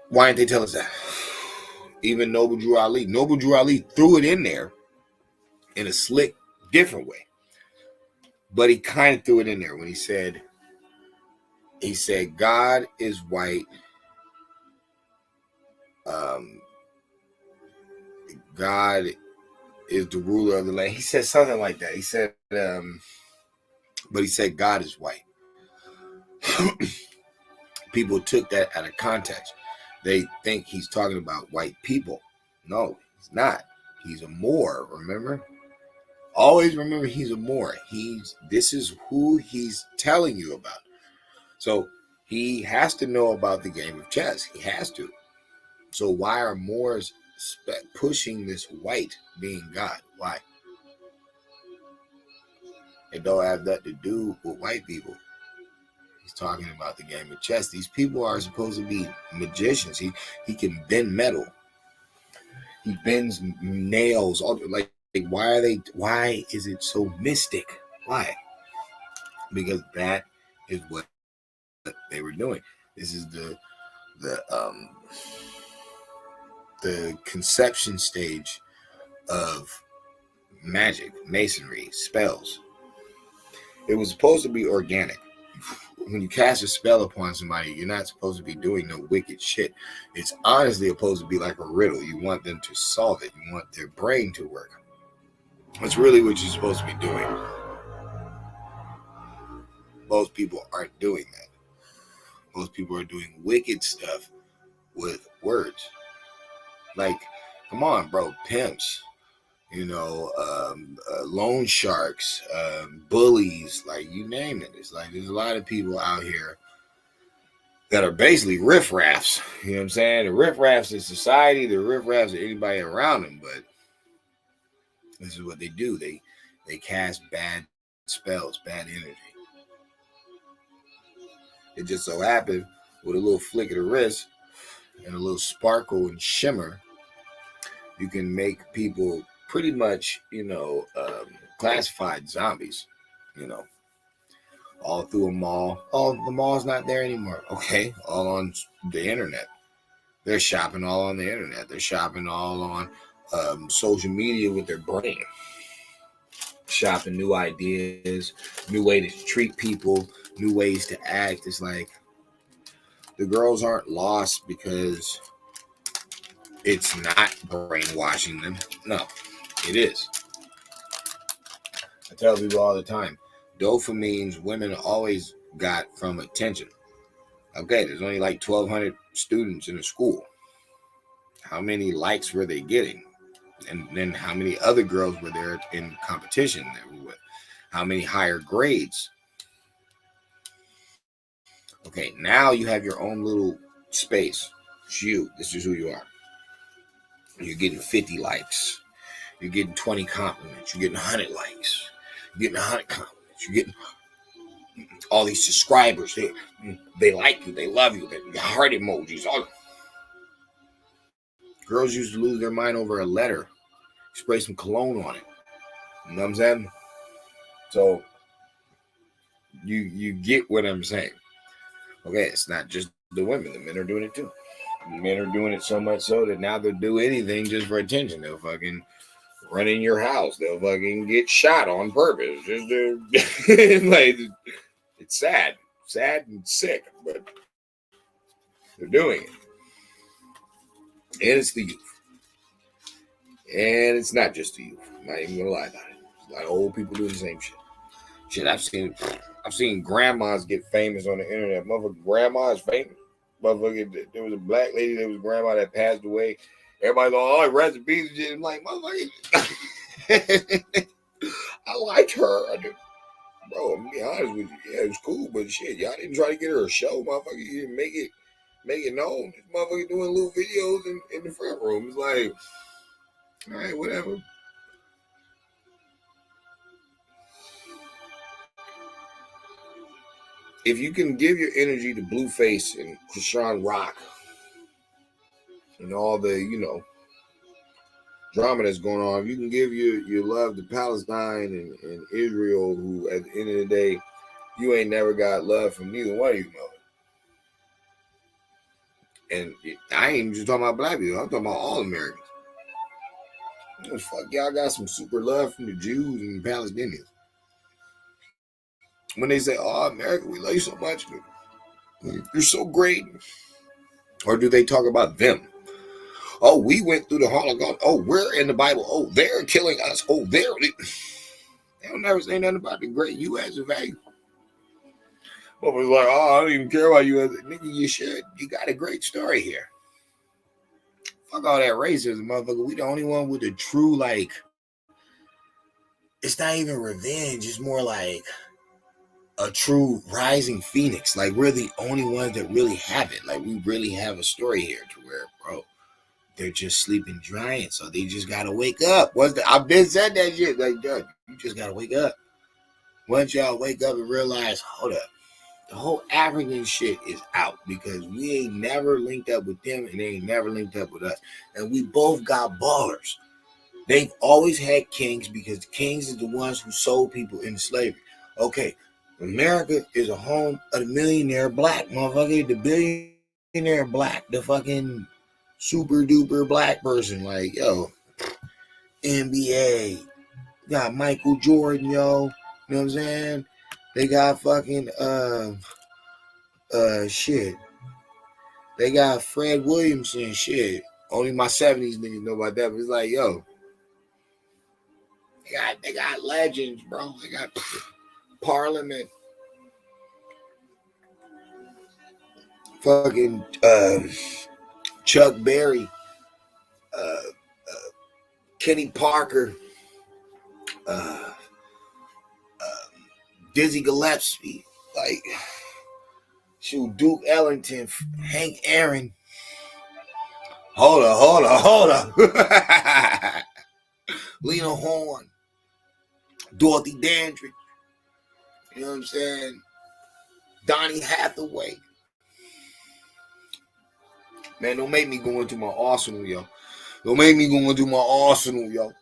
Why didn't they tell us that? Even Noble Drew Ali threw it in there in a slick, different way. But he kind of threw it in there when he said, God is white. God is the ruler of the land. He said something like that. He said, but he said God is white. People took that out of context. They think he's talking about white people. No, he's not. He's a Moor, remember? Always remember he's a Moor. This is who he's telling you about. So he has to know about the game of chess. He has to. So why are Moors pushing this white being God? Why? It don't have that to do with white people. He's talking about the game of chess. These people are supposed to be magicians. He can bend metal. He bends nails. Like why is it so mystic? Why? Because that is what they were doing. This is the conception stage of magic, masonry, spells. It was supposed to be organic. when you cast a spell upon somebody, you're not supposed to be doing no wicked shit. It's honestly supposed to be like a riddle. You want them to solve it. You want their brain to work. That's really what you're supposed to be doing. Most people aren't doing that. Most people are doing wicked stuff with words. Like, come on, bro, pimps, loan sharks, bullies, like you name it. It's like there's a lot of people out here that are basically riffraffs. You know what I'm saying? The riffraffs in society, the riffraffs of anybody around them, but this is what they do. They cast bad spells, bad energy. It just so happened with a little flick of the wrist and a little sparkle and shimmer, you can make people pretty much, classified zombies, all through a mall. Oh, the mall's not there anymore. Okay, all on the internet. They're shopping all on the internet. They're shopping all on social media with their brain. Shopping new ideas, new ways to treat people, new ways to act. It's like the girls aren't lost because it's not brainwashing them. No, it is. I tell people all the time, dopamines women always got from attention. Okay, there's only like 1,200 students in a school. How many likes were they getting? And then how many other girls were there in competition that were with? How many higher grades? Okay, now you have your own little space. It's you. This is who you are. You're getting 50 likes. You're getting 20 compliments. You're getting 100 likes. You're getting 100 compliments. You're getting all these subscribers. They like you. They love you. The heart emojis. All girls used to lose their mind over a letter. Spray some cologne on it. You know what I'm saying? So you get what I'm saying. Okay, it's not just the women. The men are doing it too. The men are doing it so much so that now they'll do anything just for attention. They'll fucking run in your house. They'll fucking get shot on purpose. Just like, it's sad and sick, but they're doing it. And it's the youth. And it's not just the youth. I'm not even gonna lie about it. A lot of old people doing the same shit. Shit, I've seen grandmas get famous on the internet. Motherfucking grandma is famous. Motherfucking, there was a black lady that was grandma that passed away. Everybody's like, oh, rest in peace and shit. I'm like, motherfucker. I liked her. Bro, I'm gonna be honest with you. Yeah, it was cool, but shit, y'all didn't try to get her a show, motherfucker. You didn't make it known. This motherfucker doing little videos in the front room. It's like, all right, whatever. If you can give your energy to Blueface and Krishan Rock and all the, drama that's going on, if you can give your love to Palestine and Israel, who at the end of the day, you ain't never got love from neither one of you, mother. And I ain't even just talking about black people. I'm talking about all Americans. Fuck, y'all got some super love from the Jews and the Palestinians. When they say, oh, America, we love you so much. You're so great. Or do they talk about them? Oh, we went through the Holocaust. Oh, we're in the Bible. Oh, they're killing us. Oh, they don't never say nothing about the great U.S. value. But was like, oh, I don't even care about you. Nigga, you should. You got a great story here. Fuck all that racism, motherfucker. We the only one with the true, like, it's not even revenge. It's more like a true rising phoenix. Like, we're the only ones that really have it. Like, we really have a story here to where, bro, they're just sleeping giants, so they just gotta wake up. I've been said that shit. Like, dude, you just gotta wake up. Once y'all wake up and realize, hold up, the whole African shit is out because we ain't never linked up with them and they ain't never linked up with us. And we both got ballers. They've always had kings because the kings is the ones who sold people into slavery. Okay, America is a home of the millionaire black motherfucker, the billionaire black, the fucking super duper black person. Like, yo, NBA, got Michael Jordan, yo. You know what I'm saying? They got fucking Shit. They got Fred Williamson, shit. Only my 70s niggas know about that, but it's like, yo, they got legends, bro. They got Parliament. Fucking Chuck Berry, Kenny Parker, uh, Dizzy Gillespie, like shoot, Duke Ellington, Hank Aaron. Hold on. Lena Horne, Dorothy Dandridge. You know what I'm saying? Donnie Hathaway. Man, don't make me go into my arsenal, yo. Don't make me go into my arsenal, yo.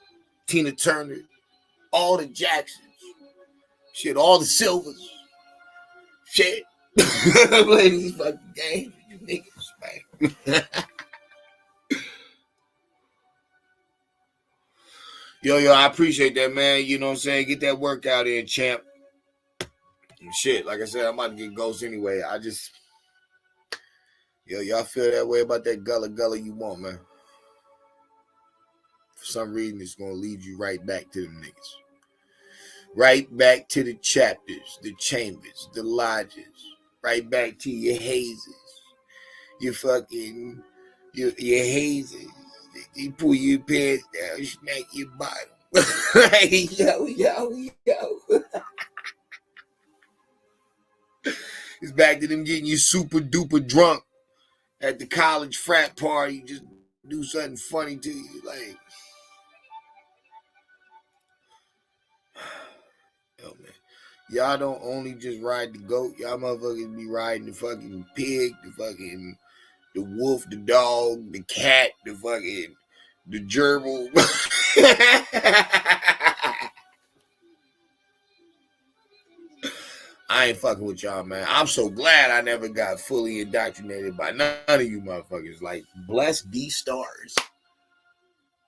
Tina Turner, all the Jacksons, shit, all the Silvers, shit. Play these fucking games, you niggas, man. Yo, I appreciate that, man. You know what I'm saying? Get that workout in, champ. Shit, like I said, I'm about to get ghosts anyway. Y'all feel that way about that Gullah you want, man. For some reason, it's going to lead you right back to them niggas. Right back to the chapters, the chambers, the lodges. Right back to your hazes. Your fucking, your hazes. You pull your pants down, smack your bottom. Yo. It's back to them getting you super duper drunk at the college frat party. Just do something funny to you. Like, yo, man. Y'all don't only just ride the goat. Y'all motherfuckers be riding the fucking pig, the wolf, the dog, the cat, the gerbil. I ain't fucking with y'all, man. I'm so glad I never got fully indoctrinated by none of you motherfuckers. Like, bless these stars.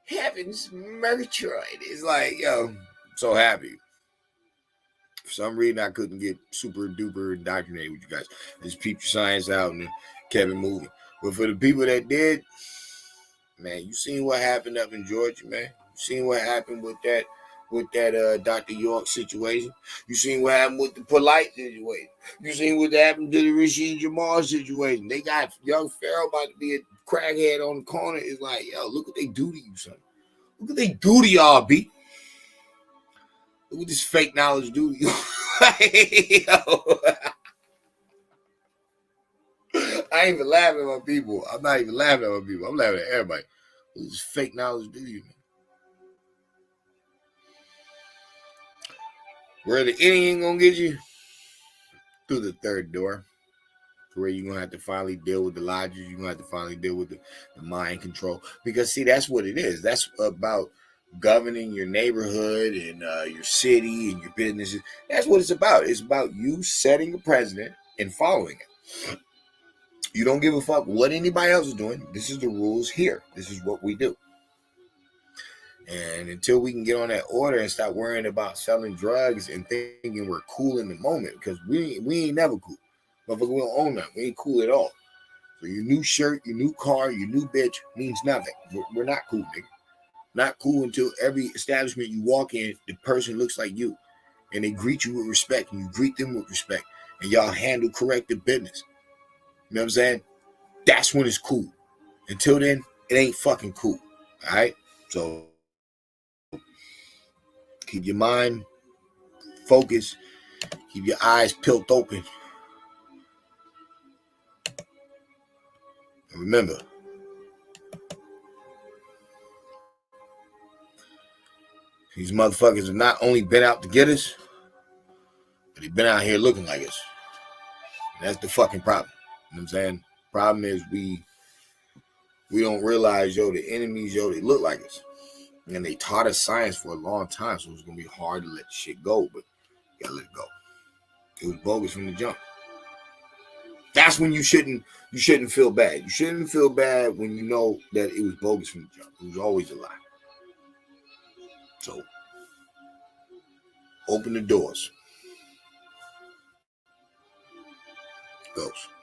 Heaven's Murgatroyd. It's like, yo, I'm so happy. For some reason, I couldn't get super duper indoctrinated with you guys. Just peep your science out and kept it moving. But for the people that did, man, you seen what happened up in Georgia, man. You seen what happened with that Dr. York situation. You seen what happened with the Polite situation. You seen what happened to the Rasheed Jamal situation. They got young Pharaoh about to be a crackhead on the corner. It's like, yo, look what they do to you, son. Look what they do to y'all, B. Look what this fake knowledge do to you. Yo. I ain't even laughing at my people. I'm not even laughing at my people. I'm laughing at everybody. What does fake knowledge do to you, man? Where the enemy ain't gonna get you? Through the third door. Where you're gonna have to finally deal with the logic. You're gonna have to finally deal with the mind control. Because see, that's what it is. That's about governing your neighborhood and your city and your businesses. That's what it's about. It's about you setting a president and following it. You don't give a fuck what anybody else is doing. This is the rules here. This is what we do. And until we can get on that order and stop worrying about selling drugs and thinking we're cool in the moment, because we ain't never cool. Motherfucker, we don't own that. We ain't cool at all. So your new shirt, your new car, your new bitch means nothing. We're not cool, nigga. Not cool until every establishment you walk in, the person looks like you. And they greet you with respect, and you greet them with respect. And y'all handle corrective business. You know what I'm saying? That's when it's cool. Until then, it ain't fucking cool. All right? So keep your mind focused. Keep your eyes peeled open. And remember, these motherfuckers have not only been out to get us, but they've been out here looking like us. And that's the fucking problem. You know what I'm saying? Problem is we don't realize, yo, the enemies, yo, they look like us. And they taught us science for a long time, so it's gonna be hard to let shit go, but you gotta let it go. It was bogus from the jump. That's when you shouldn't feel bad. You shouldn't feel bad when you know that it was bogus from the jump. It was always a lie. So open the doors. goes.